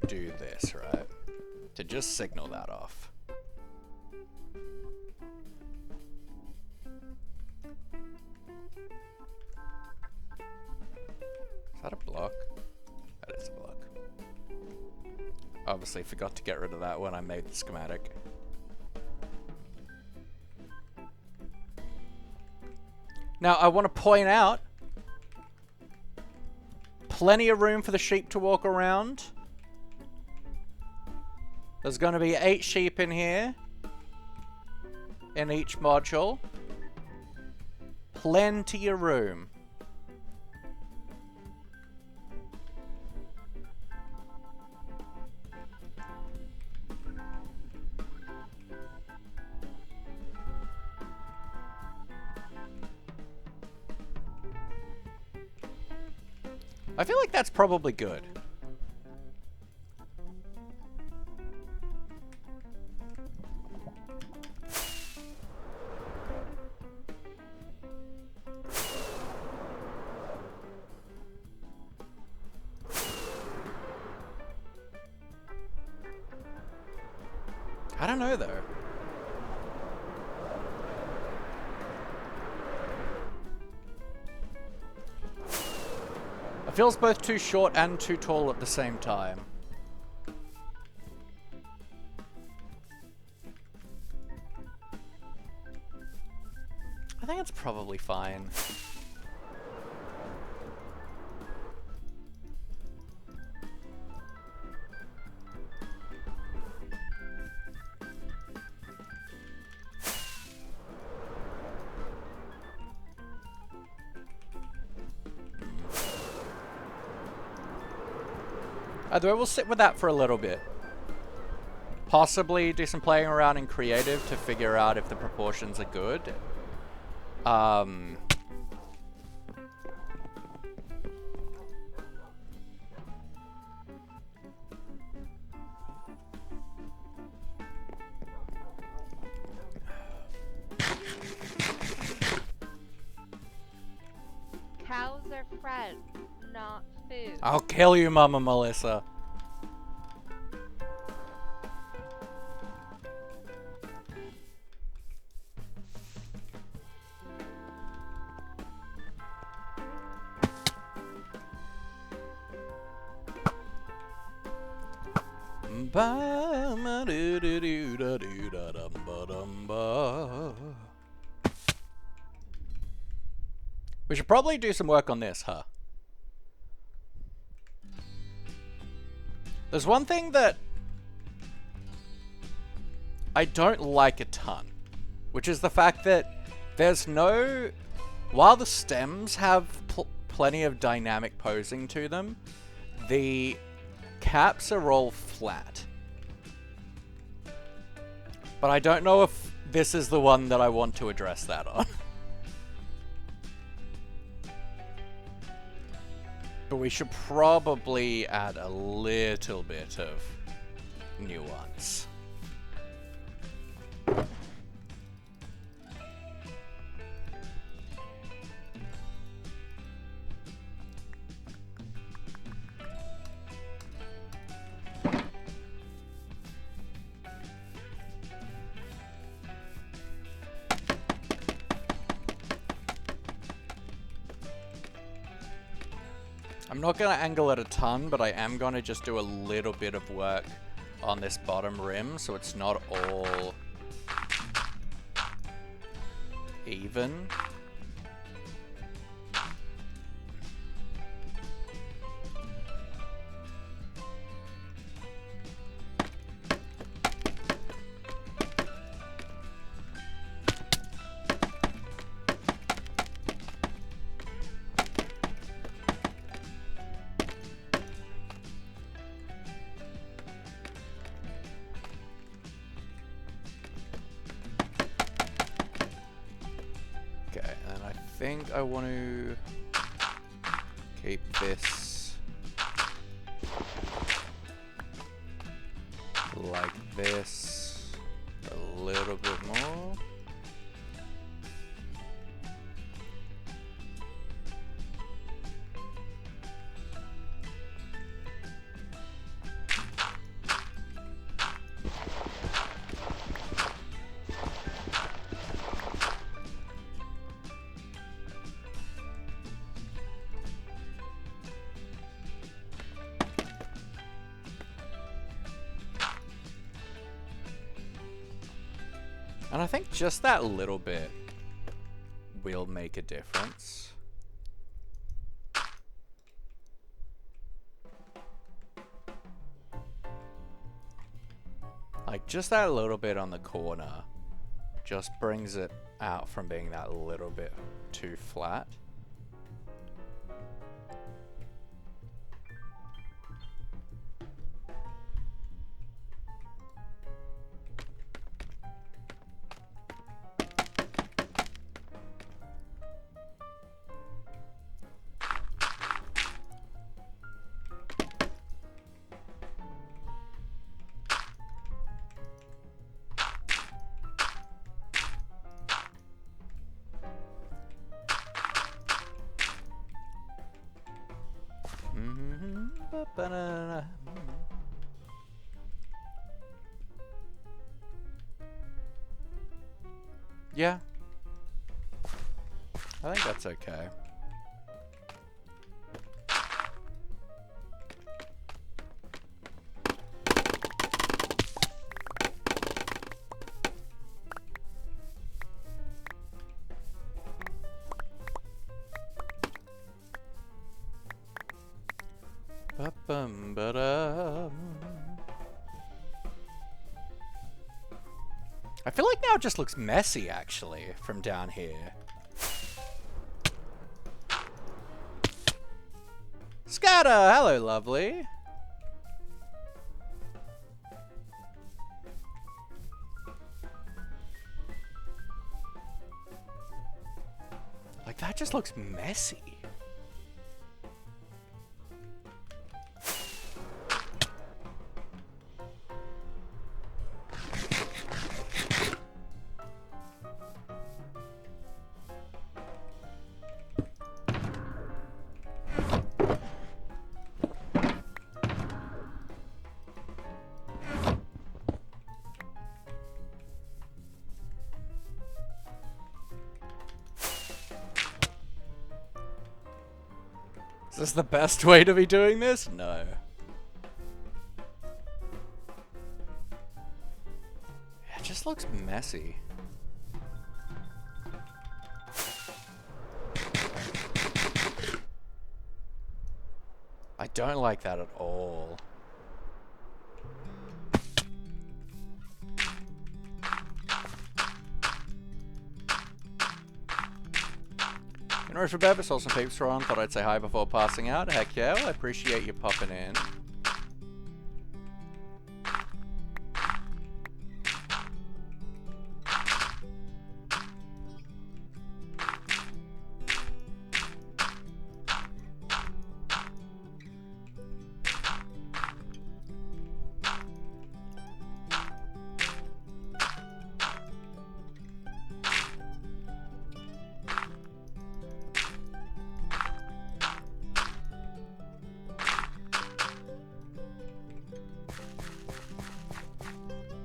do this, right? To just signal that off. Is that a block? That is a block. Obviously forgot to get rid of that when I made the schematic. Now I want to point out, plenty of room for the sheep to walk around. There's going to be 8 sheep in here, in each module. Plenty of room. I feel like that's probably good. I don't know, though. It feels both too short and too tall at the same time. I think it's probably fine. Although we'll sit with that for a little bit. Possibly do some playing around in creative to figure out if the proportions are good. Cows are friends, not food. I'll kill you, Mama Melissa. We should probably do some work on this, huh? There's one thing that I don't like a ton, which is the fact that there's no... While the stems have plenty of dynamic posing to them, the caps are all flat. But I don't know if this is the one that I want to address that on. But we should probably add a little bit of nuance. I'm not going to angle it a ton, but I am going to just do a little bit of work on this bottom rim so it's not all even. I think I want to keep this like this a little bit more. And I think just that little bit will make a difference. Like, just that little bit on the corner just brings it out from being that little bit too flat. Yeah. I think that's okay. Ba-bum-ba-dum. I feel like now it just looks messy, actually, from down here. Scatter! Hello, lovely. Like, that just looks messy. Is this the best way to be doing this? No. It just looks messy. I don't like that at all. In order for Bev, saw some peeps were on. Thought I'd say hi before passing out. Heck yeah, well, I appreciate you popping in.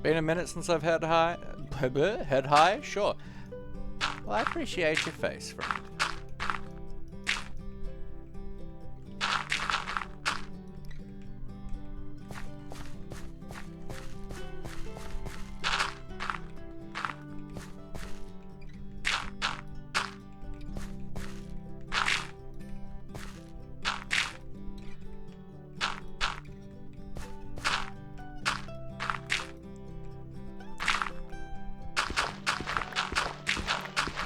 Been a minute since I've head high. Head high? Sure. Well, I appreciate your face, friend.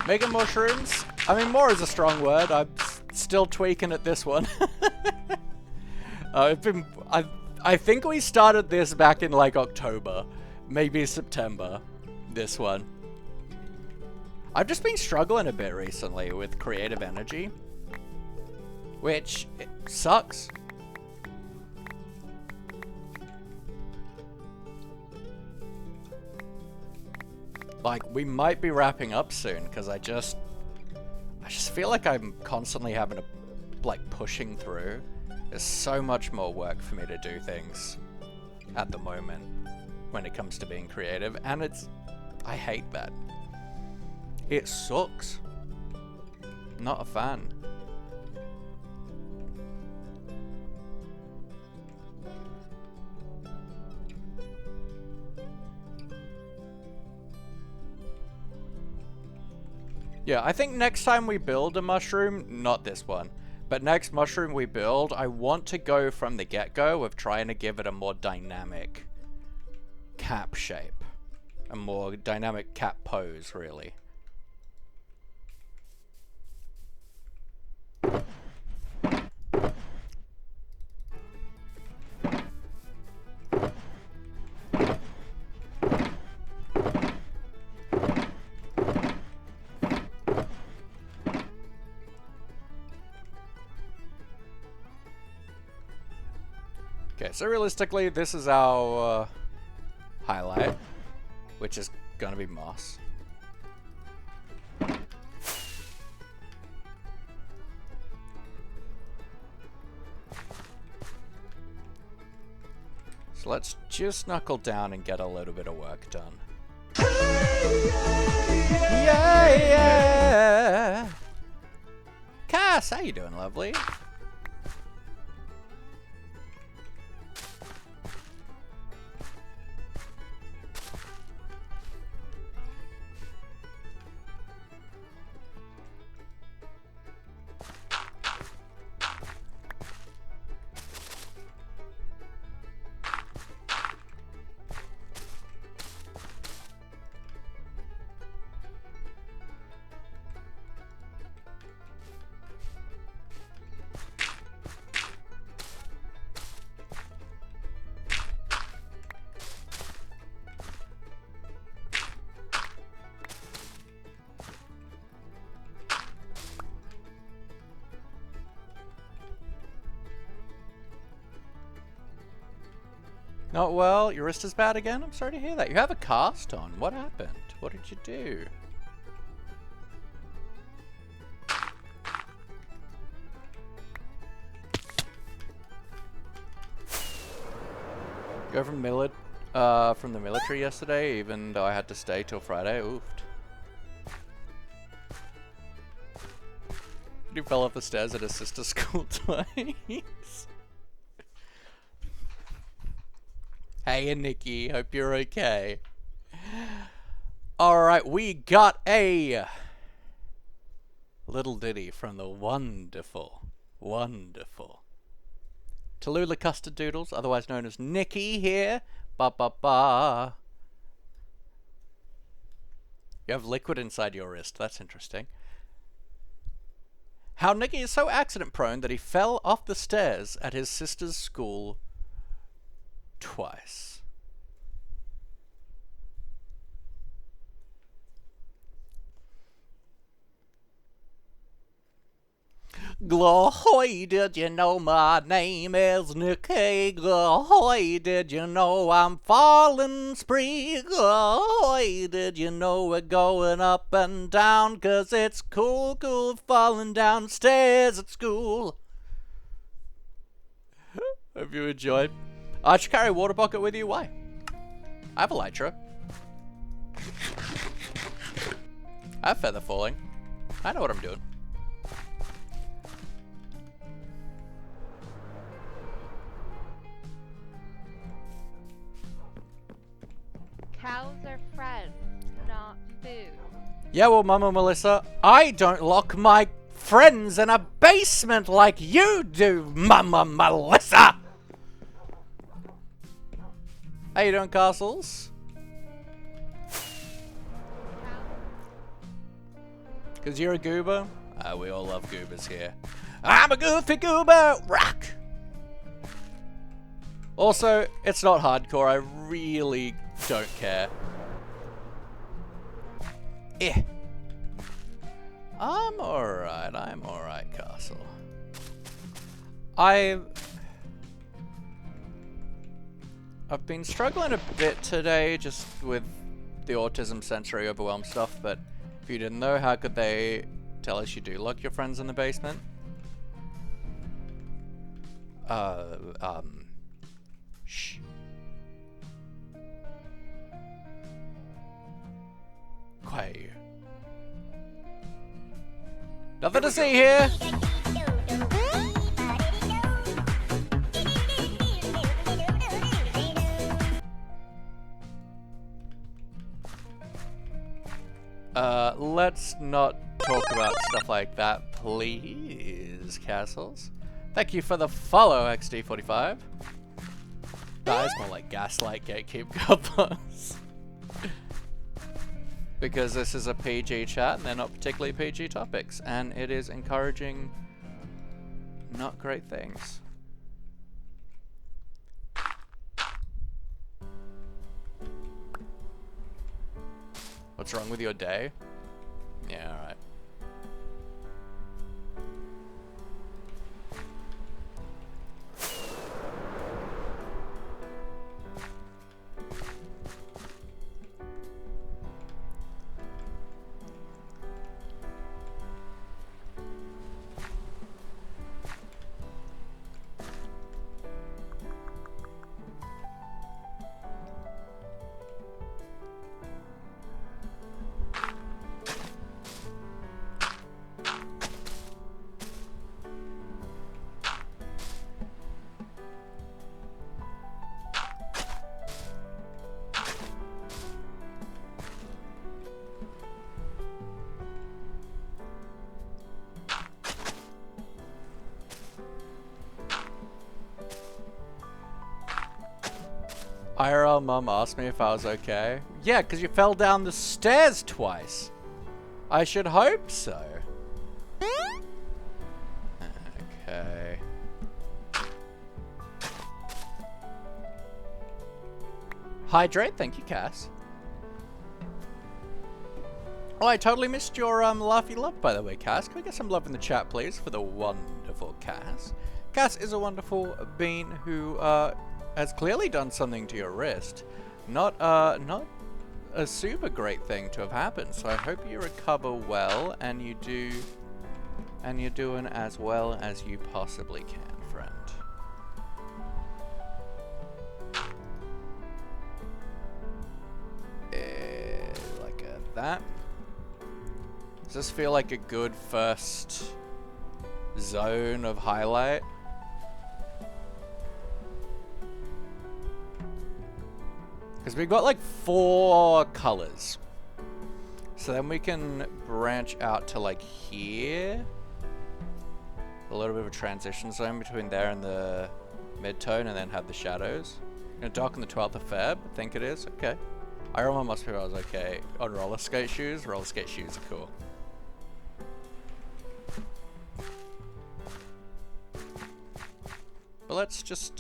Mega mushrooms? I mean, more is a strong word. I'm still tweaking at this one. I think we started this back in like October, maybe September, this one. I've just been struggling a bit recently with creative energy, which it sucks. Like, we might be wrapping up soon, because I just feel like I'm constantly having to, like, pushing through. There's so much more work for me to do things at the moment when it comes to being creative, and I hate that. It sucks. Not a fan. Yeah, I think next time we build a mushroom, not this one, but next mushroom we build, I want to go from the get-go of trying to give it a more dynamic cap shape. A more dynamic cap pose, really. Okay, so realistically, this is our highlight, which is gonna be moss. So let's just knuckle down and get a little bit of work done. Yeah, yeah. Cass, how you doing, lovely? Not well. Your wrist is bad again? I'm sorry to hear that. You have a cast on. What happened? What did you do? Go from the military yesterday, even though I had to stay till Friday. Oofed. He fell off the stairs at his sister's school twice. Hey, Nikki. Hope you're okay. Alright, we got a little ditty from the wonderful Tallulah Custard Doodles, otherwise known as Nikki here. Ba ba ba. You have liquid inside your wrist. That's interesting. How Nikki is so accident prone that he fell off the stairs at his sister's school twice. Glohoy, did you know my name is Nikki? Glohoy, did you know I'm falling spree? Glohoy, did you know we're going up and down? 'Cause it's cool falling downstairs at school. Hope you enjoyed. I should carry a water bucket with you. Why? I have elytra. I have feather falling. I know what I'm doing. Cows are friends, not food. Yeah, well, Mama Melissa, I don't lock my friends in a basement like you do, Mama Melissa! How you doing, Castles? Because you're a goober? We all love goobers here. I'm a goofy goober! Rock! Also, it's not hardcore. I really don't care. Eh. I'm alright, Castle. I've been struggling a bit today just with the autism sensory overwhelm stuff, but if you didn't know, how could they tell us you do lock your friends in the basement? Shh. Quiet you. Nothing to see here! Let's not talk about stuff like that, please, Castles. Thank you for the follow, XD45. That is more like gaslight gatekeep couples. Because this is a PG chat and they're not particularly PG topics, and it is encouraging not great things. What's wrong with your day? Yeah, alright. IRL mum asked me if I was okay. Yeah, because you fell down the stairs twice. I should hope so. Okay. Hydrate, thank you, Cass. Oh, I totally missed your laughy love, by the way, Cass. Can we get some love in the chat, please, for the wonderful Cass? Cass is a wonderful being who has clearly done something to your wrist. Not a super great thing to have happened. So I hope you recover well, and you're doing as well as you possibly can, friend. Like that. Does this feel like a good first zone of highlight? Because we've got like 4 colors. So then we can branch out to like here. A little bit of a transition zone between there and the mid-tone, and then have the shadows. Gonna dark on the 12th of Feb, I think it is. Okay. I remember must be I was okay. On roller skate shoes? Roller skate shoes are cool. But let's just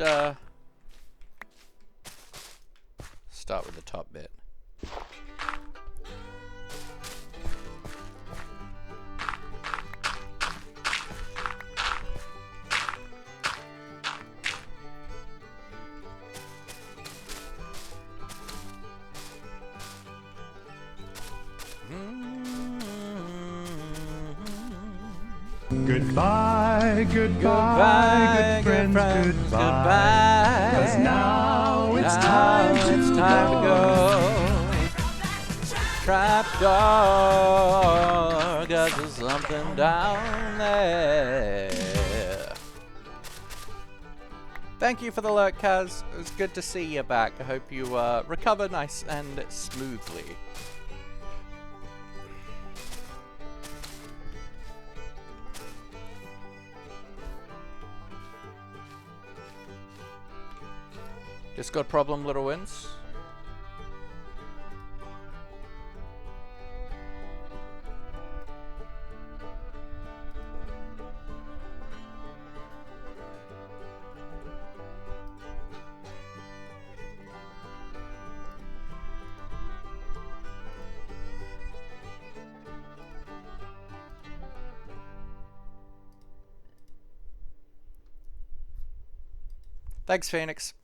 start with the top bit. Goodbye, goodbye, good friends, goodbye. 'Cause now it's time to go. Trapdoor, 'cause there's something down there. Thank you for the alert, Kaz. It was good to see you back. I hope you recover nice and smoothly. Discord problem, little wins. Thanks, Phoenix.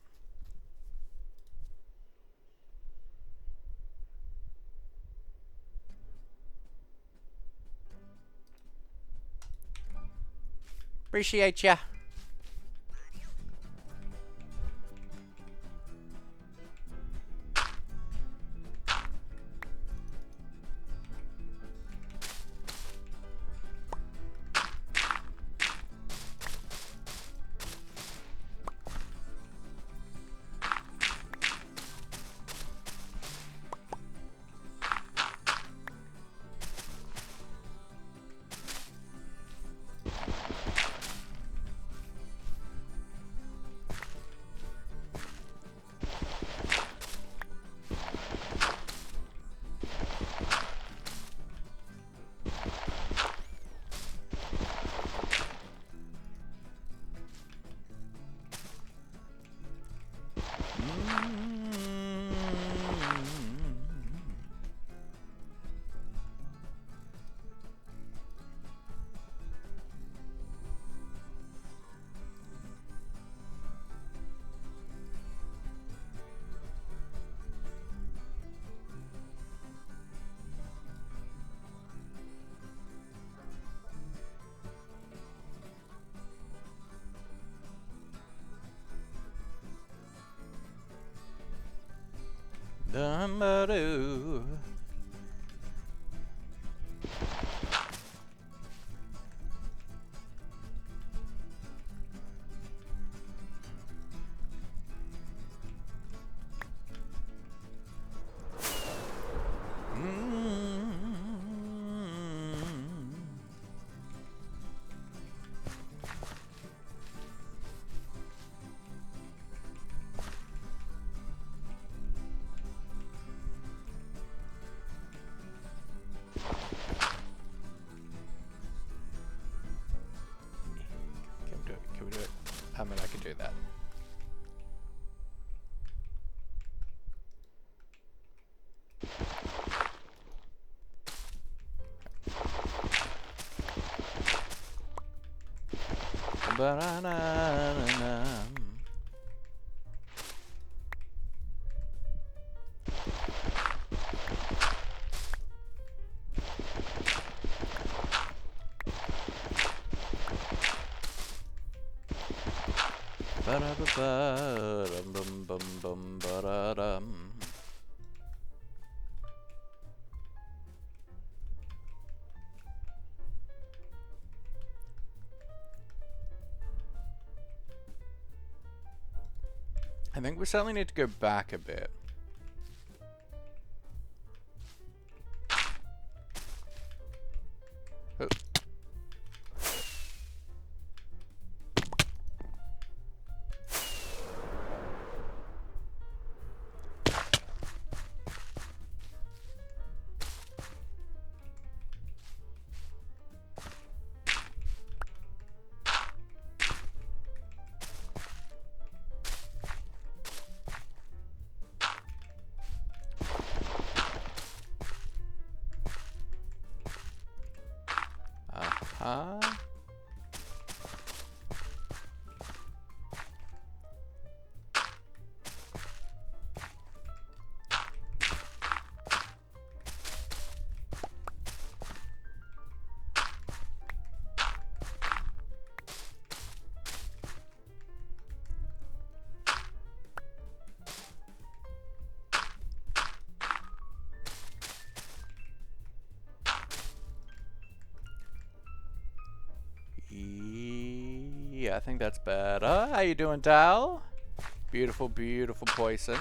Appreciate ya. Dum-ba-doo. I mean, I could do that. Ba-na-na-na-na. Ba-da-ba-ba-dum-bum-bum-bum-ba-da-dum. I think we certainly need to go back a bit. Oh. Uh-huh. Yeah, I think that's better. How you doing, Dal? Beautiful, beautiful poison.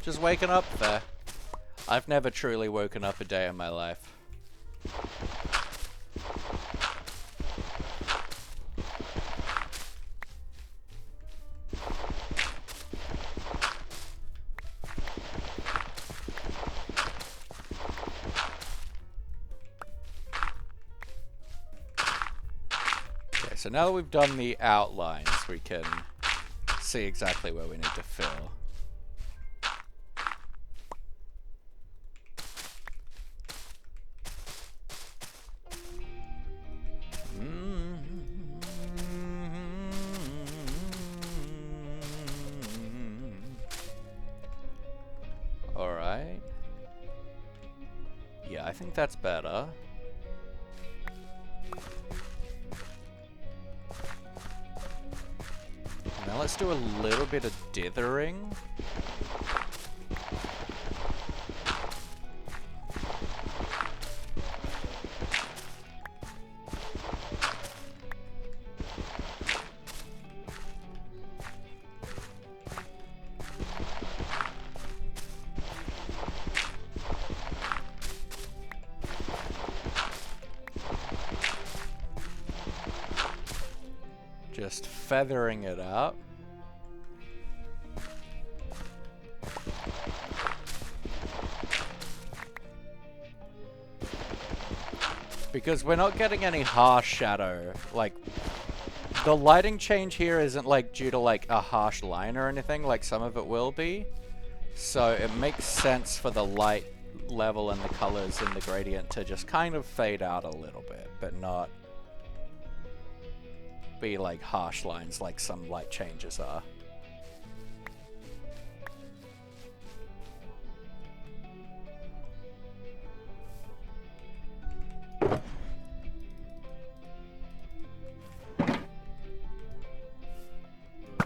Just waking up there. I've never truly woken up a day in my life. So now that we've done the outlines, we can see exactly where we need to fill. Alright. Yeah, I think that's better. Now let's do a little bit of dithering. Just feathering it up. Because we're not getting any harsh shadow. Like, the lighting change here isn't like due to like a harsh line or anything, like some of it will be. So it makes sense for the light level and the colors in the gradient to just kind of fade out a little bit, but not be like harsh lines like some light changes are.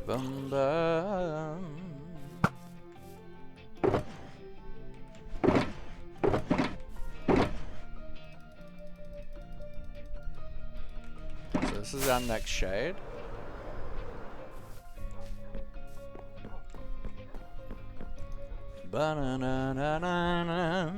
Bum bum. So this is our next shade. Ba-na-na-na-na-na.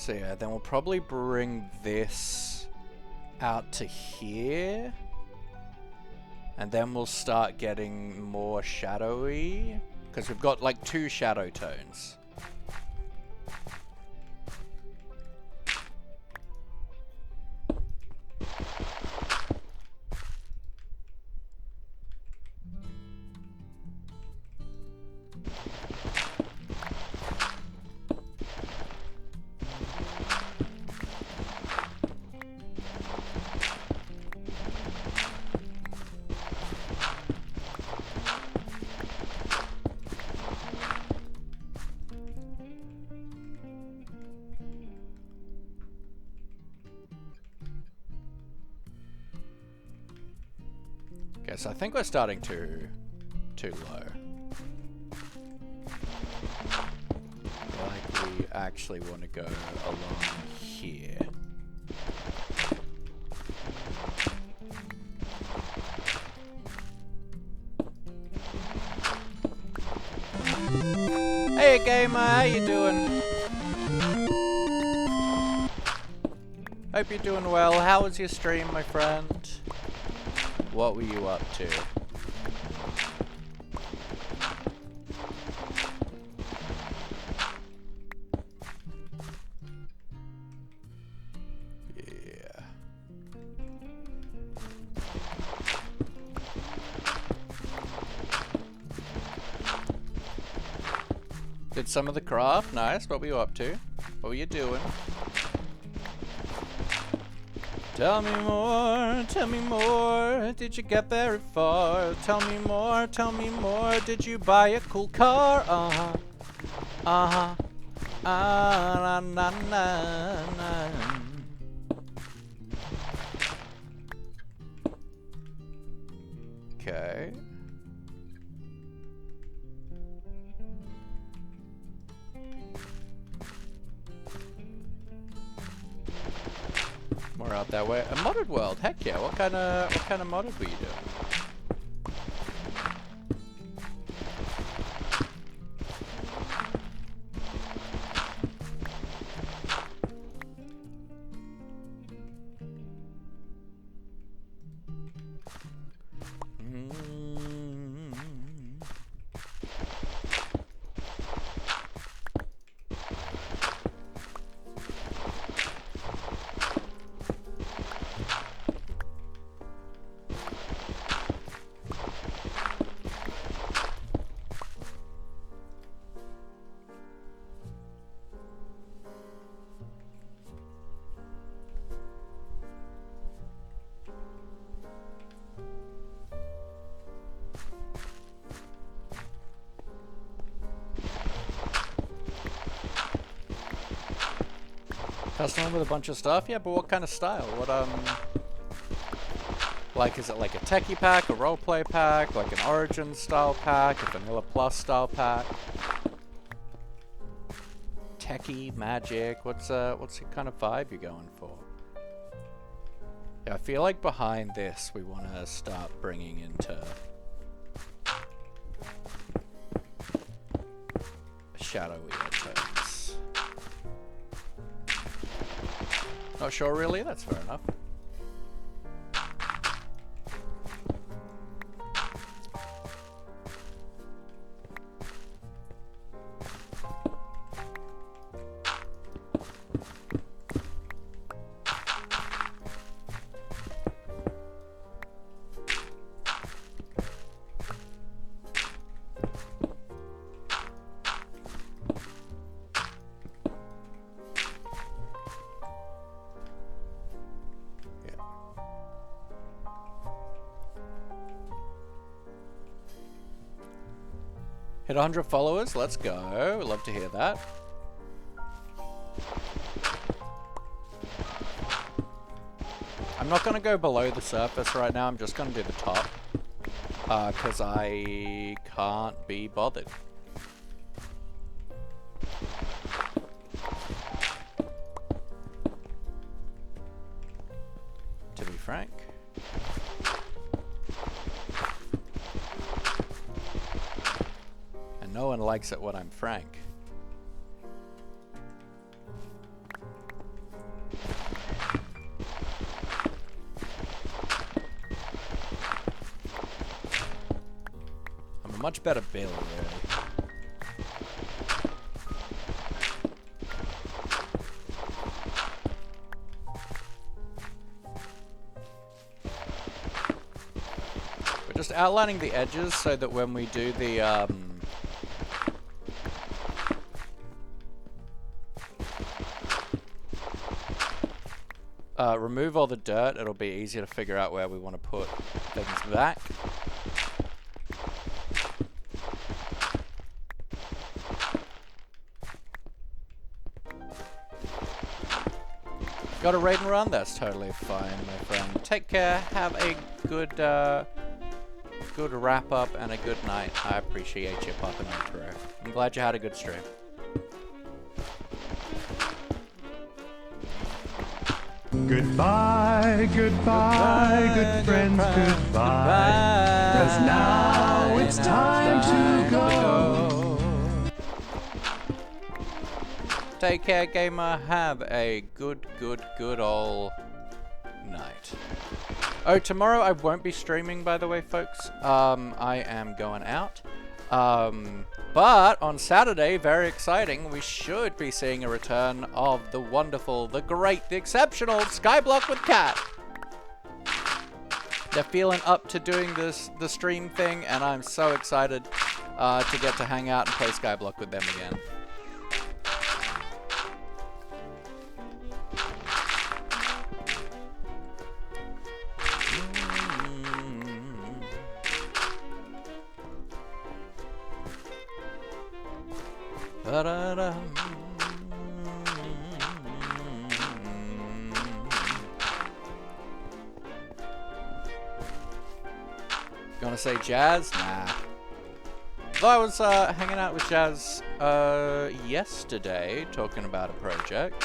So yeah, then we'll probably bring this out to here. And then we'll start getting more shadowy. Because we've got like 2 shadow tones. Okay, so I think we're starting too low. I feel like we actually want to go along here. Hey gamer, how you doing? Hope you're doing well. How was your stream, my friend? What were you up to? Yeah. Did some of the craft? Nice. What were you up to? What were you doing? Tell me more, tell me more. Did you get very far? Tell me more, did you buy a cool car? Uh-huh, uh-huh, ah, na, na, na, na. Okay. More out that way. A modded world, heck yeah! What kind of modded were you doing? Custom with a bunch of stuff? Yeah, but what kind of style? What, like, is it like a techie pack, a roleplay pack, like an Origin style pack, a Vanilla Plus style pack? Techie, magic, what's the kind of vibe you're going for? Yeah, I feel like behind this we want to start bringing into shadowy tones. Not sure really, that's fair enough. Hit 100 followers, let's go. Love to hear that. I'm not going to go below the surface right now, I'm just going to do the top. Because I can't be bothered. To be frank. No one likes it when I'm frank. much better build, really. We're just outlining the edges so that when we do the, remove all the dirt, it'll be easier to figure out where we want to put things back. Got a raid and run? That's totally fine, my friend. Take care, have a good, good wrap up and a good night. I appreciate you popping on through. I'm glad you had a good stream. Goodbye, goodbye, good friends, goodbye. 'Cause now it's time to go. Take care, gamer. Have a good ol' night. Oh, tomorrow I won't be streaming, by the way, folks. I am going out. But on Saturday, very exciting, we should be seeing a return of the wonderful, the great, the exceptional Skyblock with Cat. They're feeling up to doing the stream thing, and I'm so excited to get to hang out and play Skyblock with them again. Gonna say Jazz? Nah. Though I was hanging out with Jazz yesterday, talking about a project.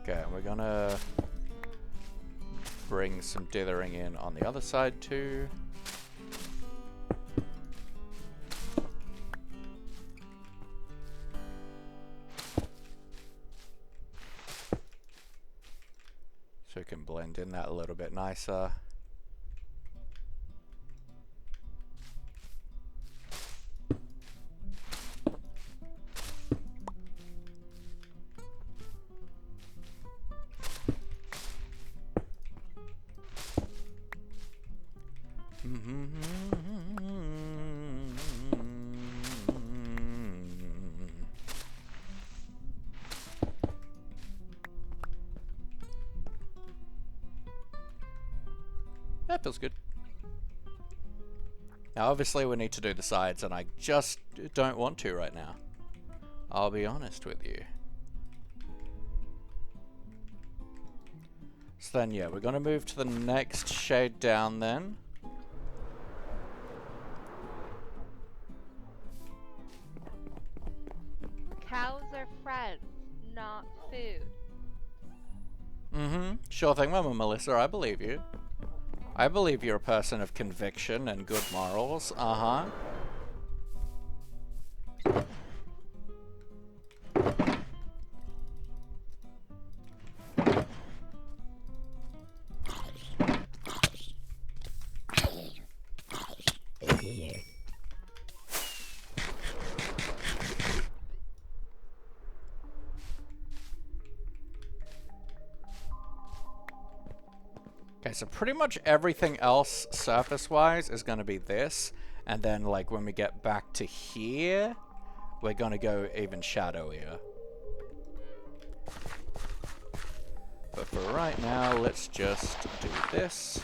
Okay, we're gonna bring some dithering in on the other side too. So we can blend in that a little bit nicer. That feels good. Now, obviously, we need to do the sides, and I just don't want to right now. I'll be honest with you. So then, yeah, we're going to move to the next shade down then. Cows are friends, not food. Mm-hmm. Sure thing, Mama Melissa, I believe you. I believe you're a person of conviction and good morals. Uh-huh. Okay, so pretty much everything else surface-wise is going to be this. And then, like, when we get back to here, we're going to go even shadowier. But for right now, let's just do this.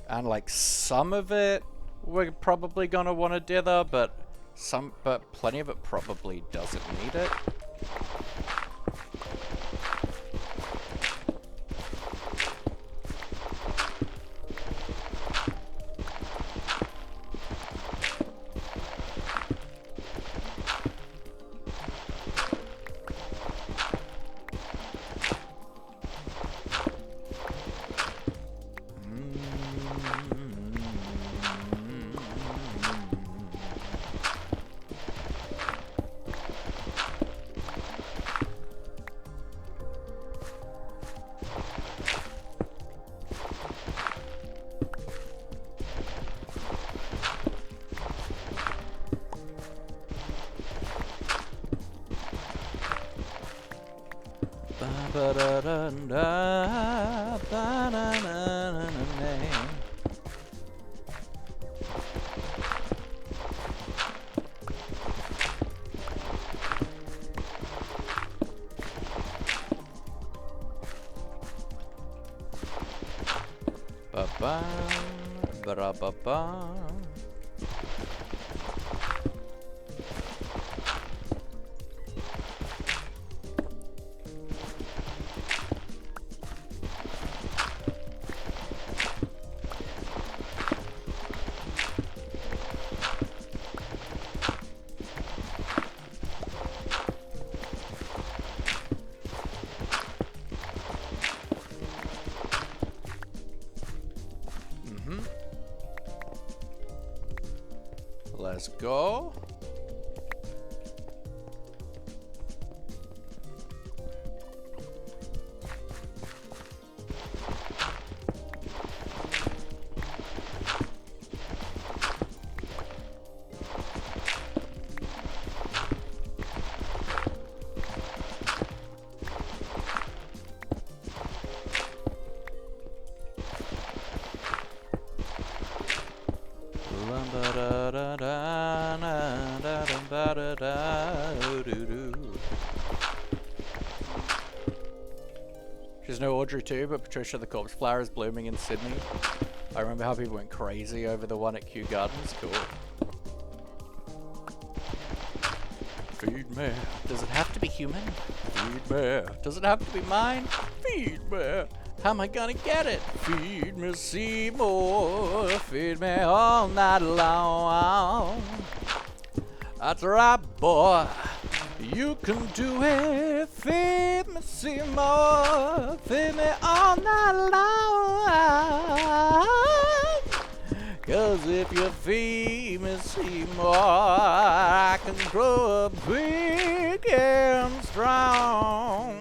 And, like, some of it we're probably going to want to dither, but plenty of it probably doesn't need it. Let's go. She's no Audrey too, but Patricia the Corpse Flower is blooming in Sydney. I remember how people went crazy over the one at Kew Gardens. Cool. Feed me. Does it have to be human? Feed me. Does it have to be mine? Feed me. How am I gonna get it? Feed me, Seymour. Feed me all night long. That's right, boy. You can do it. Feed me, Seymour. Feed me all night long. 'Cause if you feed me, Seymour, I can grow up big and strong.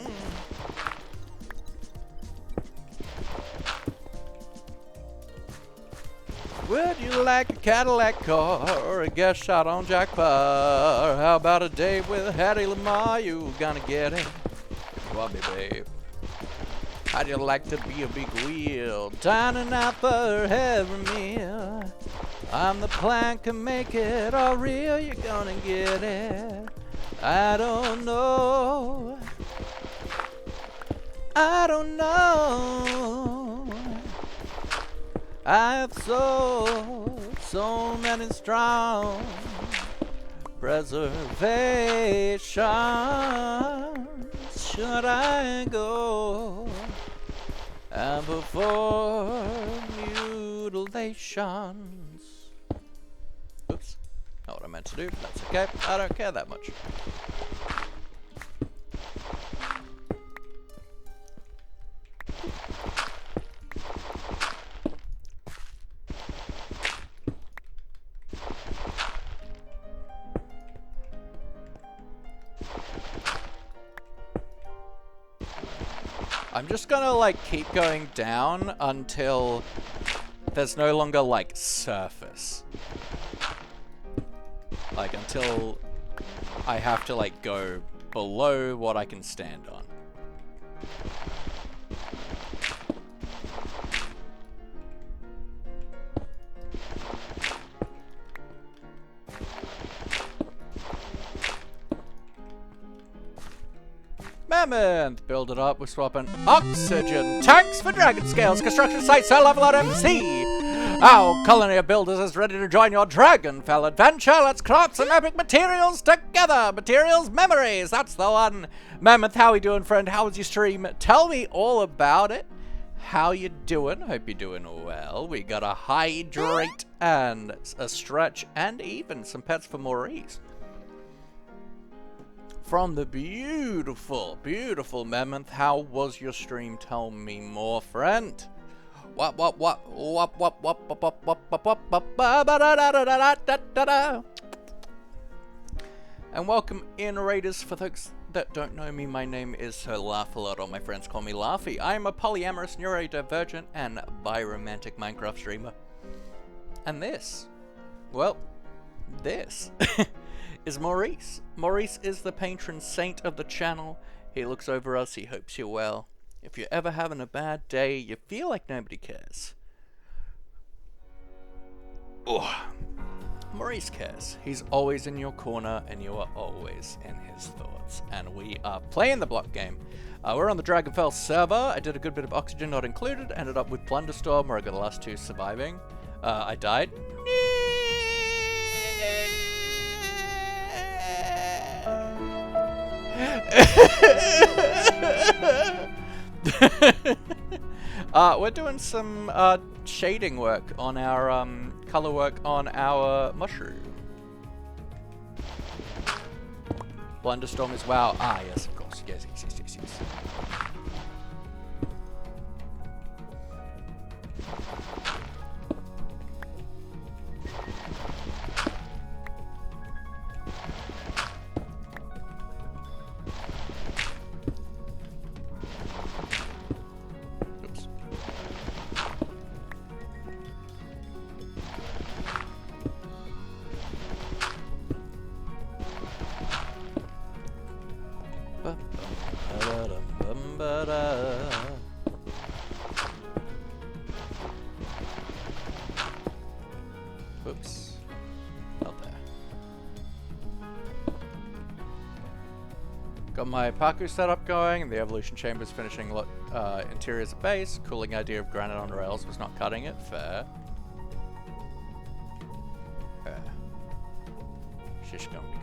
Would you like a Cadillac car or a guest shot on Jack Parr? How about a date with Hattie Lamar? You gonna get it? Love me, babe. How'd you like to be a big wheel, dining out for every meal? I'm the plan, can make it all real. You're gonna get it. I don't know. I don't know. I have so many strong preservations. Should I go and perform mutilations? Oops, not what I meant to do, but that's okay. I don't care that much. I'm just gonna like keep going down until there's no longer like surface. Like until I have to like go below what I can stand on. Mammoth! Build it up, we're swapping oxygen tanks for dragon scales. Construction site, cell level at MC. Our colony of builders is ready to join your Dragonfell adventure. Let's craft some epic materials together. Materials memories, that's the one. Mammoth, how we doing, friend? How was your stream? Tell me all about it. How you doing? Hope you're doing well. We got a hydrate and a stretch and even some pets for Maurice. From the beautiful, beautiful Mammoth, how was your stream? Tell me more, friend. And welcome in, Raiders. For those that don't know me, my name is Sir Laugh-A-Lot, or my friends call me Laughy. I am a polyamorous, neurodivergent, and biromantic Minecraft streamer. And this, well, this is Maurice. Maurice is the patron saint of the channel. He looks over us, he hopes you're well. If you're ever having a bad day, you feel like nobody cares. Oh, Maurice cares. He's always in your corner, and you are always in his thoughts. And we are playing the block game. We're on the Dragonfell server. I did a good bit of oxygen not included. Ended up with Plunderstorm, where I got the last two surviving. I died. We're doing some shading work on our color work on our mushroom. Blunderstorm is wow. Ah, yes, of course. Yes. Oops. Not there. Got my Paku setup going, and the evolution chamber's finishing interiors of base. Cooling idea of granite on rails was not cutting it. Fair. Fair. Shish gonna be good.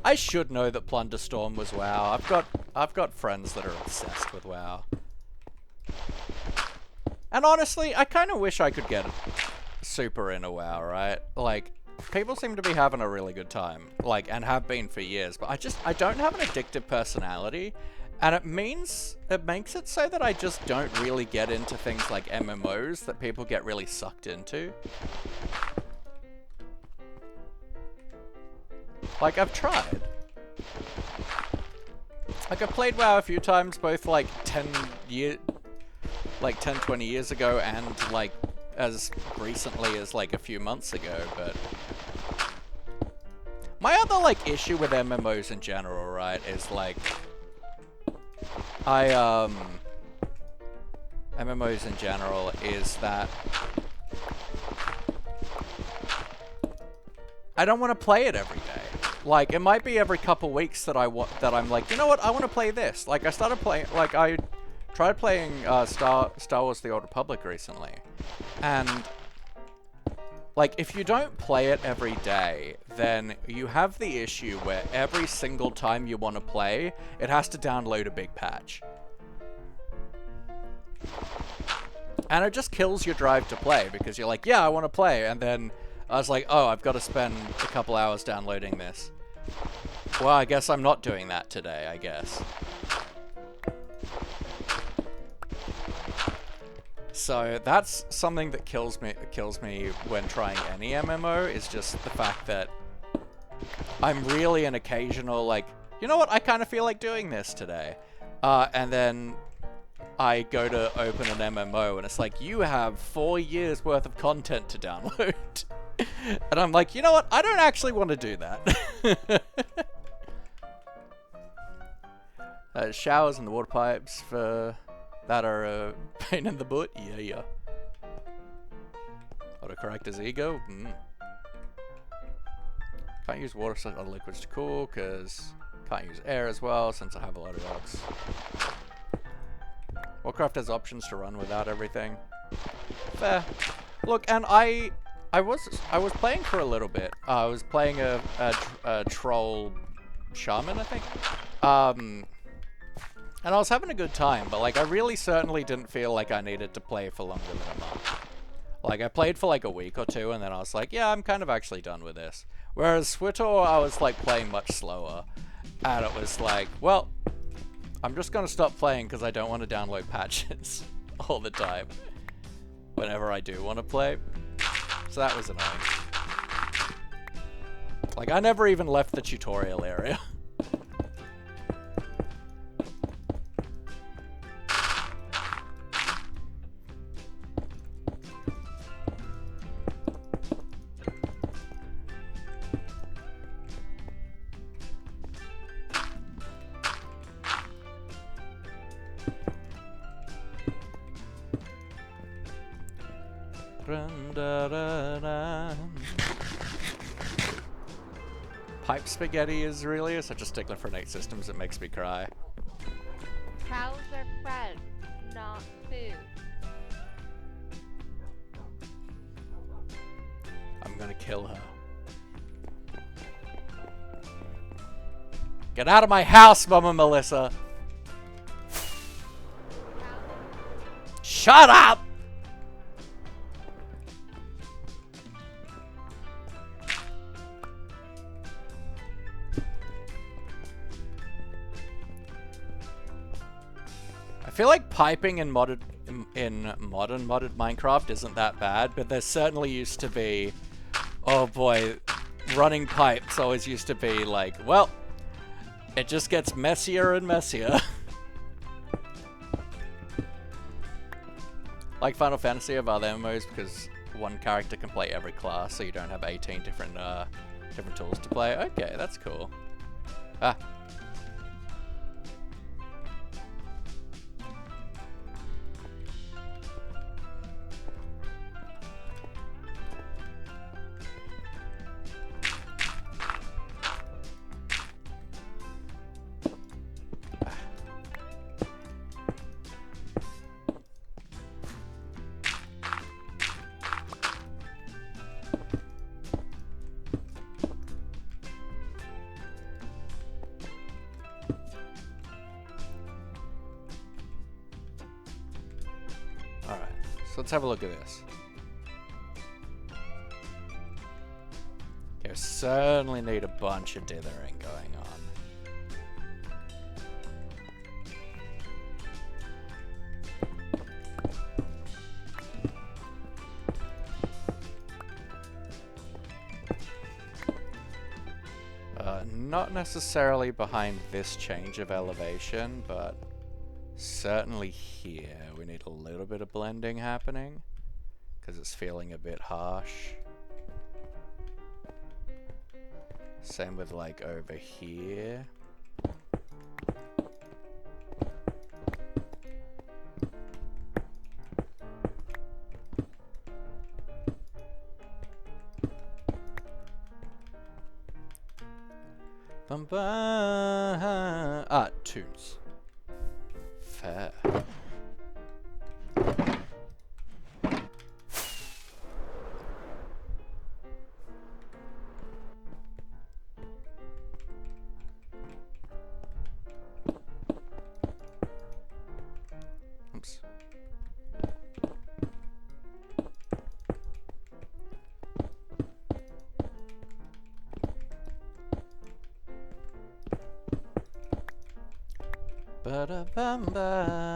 I should know that Plunderstorm was WoW. I've got friends that are obsessed with WoW. And honestly, I kind of wish I could get super into WoW, right? Like, people seem to be having a really good time, like, and have been for years, but I don't have an addictive personality, and it makes it so that I just don't really get into things like MMOs that people get really sucked into. Like, I've tried. Like, I've played WoW a few times, both, like, 20 years ago, and, like, as recently as, like, a few months ago, but... My other, like, issue with MMOs in general, right, is, like, MMOs in general is that I don't want to play it every day. Like, it might be every couple weeks that I'm like, you know what, I want to play this. Like, I started playing, like, I tried playing Star Wars: The Old Republic recently, and like, if you don't play it every day, then you have the issue where every single time you want to play, it has to download a big patch. And it just kills your drive to play, because you're like, yeah, I want to play, and then I was like, oh, I've got to spend a couple hours downloading this. Well, I guess I'm not doing that today, I guess. So that's something that kills me when trying any MMO, is just the fact that I'm really an occasional, like, you know what, I kind of feel like doing this today. And then I go to open an MMO and it's like, you have 4 years worth of content to download. And I'm like, you know what, I don't actually want to do that. Showers and the water pipes for that are a pain in the butt. Yeah. Autocorrect his ego. Can't use water or liquids to cool, because can't use air as well, since I have a lot of dogs. Warcraft has options to run without everything. Fair. Look, and I was playing for a little bit. I was playing a troll shaman, I think. And I was having a good time, but like, I really certainly didn't feel like I needed to play for longer than a month. Like, I played for like a week or two, and then I was like, yeah, I'm kind of actually done with this. Whereas SWTOR, I was like playing much slower, and it was like, well, I'm just gonna stop playing because I don't want to download patches all the time whenever I do want to play. So that was annoying. Like, I never even left the tutorial area. Pipe spaghetti is really such a stickler for Nate Systems, it makes me cry. Cows are fed, not food. I'm gonna kill her. Get out of my house, Mama Melissa! Shut up! I feel like piping in modern modded Minecraft isn't that bad, but there certainly used to be, oh boy, running pipes always used to be like, well, it just gets messier and messier. Like Final Fantasy of other MMOs, because one character can play every class, so you don't have 18 different tools to play. Okay, that's cool. Ah. So let's have a look at this. Okay, we certainly need a bunch of dithering going on. Not necessarily behind this change of elevation, but certainly here we need a little bit of blending happening because it's feeling a bit harsh. Same with like over here. Tombs. Fair. Oops. Ba-da-bum-ba.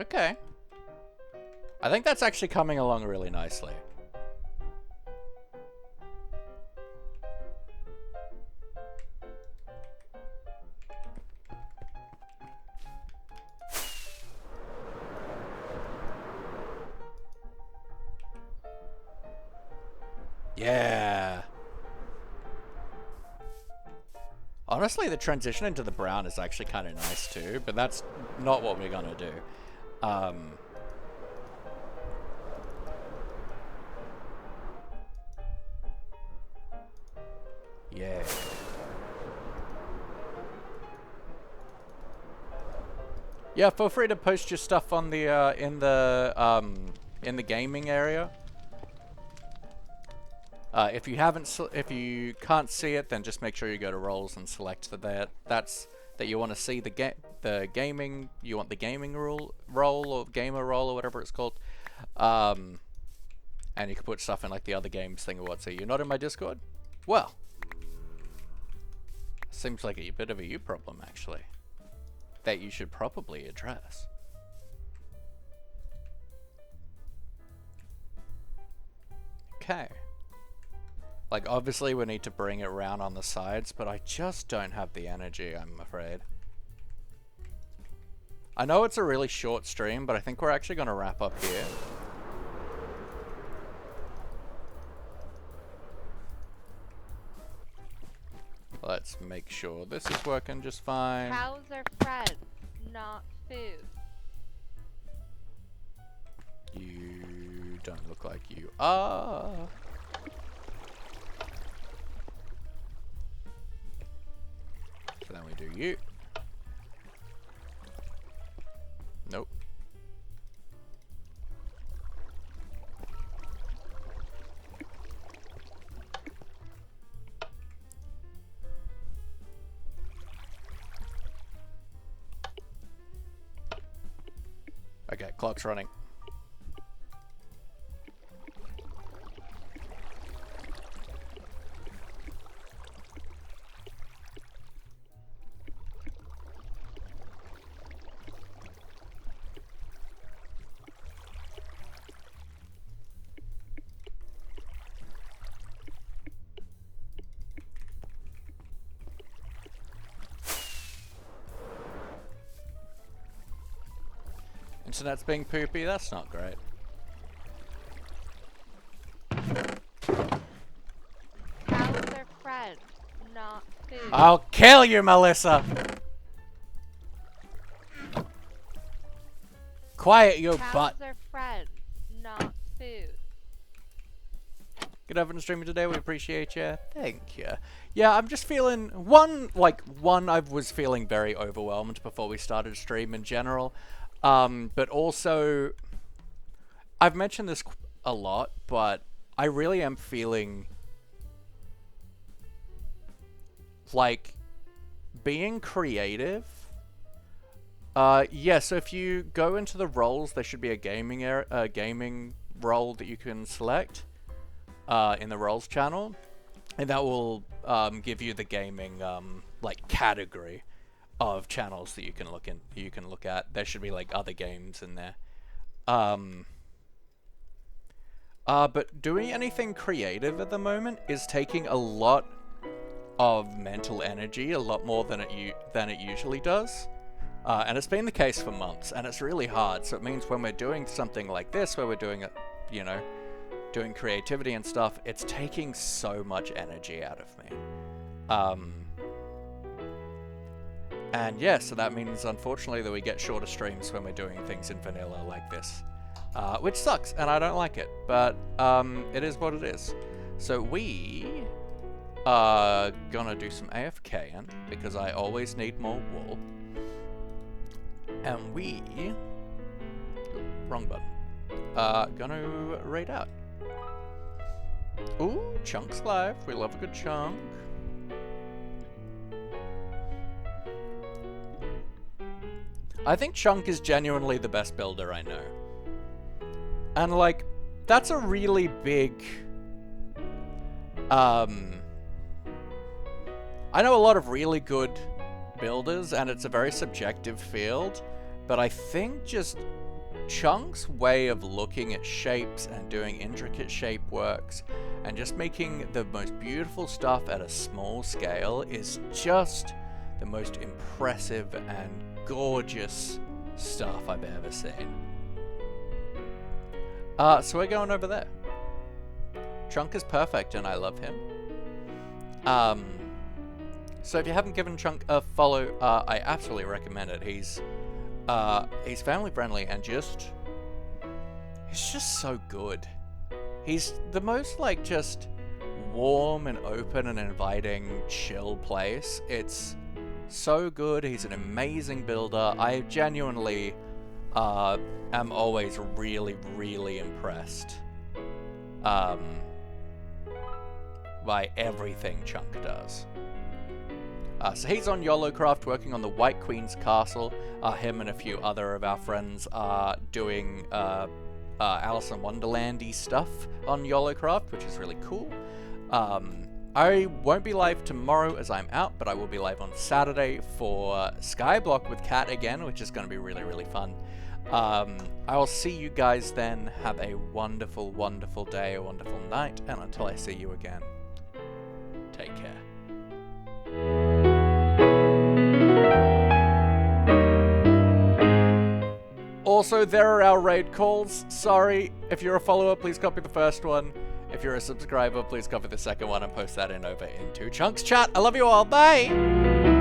Okay. I think that's actually coming along really nicely. Yeah. Honestly, the transition into the brown is actually kind of nice too, but that's not what we're gonna do. Yeah. Yeah, feel free to post your stuff on the in the gaming area. If you can't see it, then just make sure you go to roles and select that you want to see the gaming. You want the gaming role or gamer role or whatever it's called. And you can put stuff in like the other games thing or what. So you're not in my Discord? Well, seems like a bit of a you problem actually, that you should probably address. Okay. Like, obviously we need to bring it around on the sides, but I just don't have the energy, I'm afraid. I know it's a really short stream, but I think we're actually going to wrap up here. Let's make sure this is working just fine. Cows are fed, not food. You don't look like you are. So then we do you. Nope. Okay, clock's running. Internet's being poopy, that's not great. Cows are fed, not food. I'll kill you, Melissa! Quiet your butt. Cows are fed, not food. Good having a streamer today, we appreciate you. Thank you. Yeah, I'm just feeling, one, I was feeling very overwhelmed before we started stream in general. But also, I've mentioned this a lot, but I really am feeling like being creative. Yeah, so if you go into the roles, there should be a gaming role that you can select in the roles channel, and that will give you the gaming like category of channels that you can look at. There should be like other games in there. But doing anything creative at the moment is taking a lot of mental energy, a lot more than it usually does. And it's been the case for months, and it's really hard. So it means when we're doing something like this, where we're doing it, you know, doing creativity and stuff, it's taking so much energy out of me. And yeah, so that means, unfortunately, that we get shorter streams when we're doing things in vanilla like this. Which sucks, and I don't like it, but it is what it is. So we are gonna do some AFKing, because I always need more wool. And we... wrong button. Gonna raid out. Ooh, Chunk's live. We love a good chunk. I think Chunk is genuinely the best builder I know. And, like, that's a really big... I know a lot of really good builders, and it's a very subjective field, but I think just Chunk's way of looking at shapes and doing intricate shape works and just making the most beautiful stuff at a small scale is just the most impressive and gorgeous stuff I've ever seen. So we're going over there. Chunk is perfect and I love him. So if you haven't given Chunk a follow, I absolutely recommend it. He's family friendly and he's just so good. He's the most like just warm and open and inviting chill place. It's so good. He's an amazing builder. I genuinely am always really, really impressed by everything Chunk does. So he's on YOLOcraft working on the White Queen's Castle. Him and a few other of our friends are doing Alice in Wonderland-y stuff on YOLOcraft, which is really cool. I won't be live tomorrow as I'm out, but I will be live on Saturday for Skyblock with Kat again, which is going to be really, really fun. I will see you guys then. Have a wonderful, wonderful day, a wonderful night, and until I see you again, take care. Also, there are our raid calls. Sorry, if you're a follower, please copy the first one. If you're a subscriber, please copy the second one and post that in over into Chunk's chat. I love you all. Bye!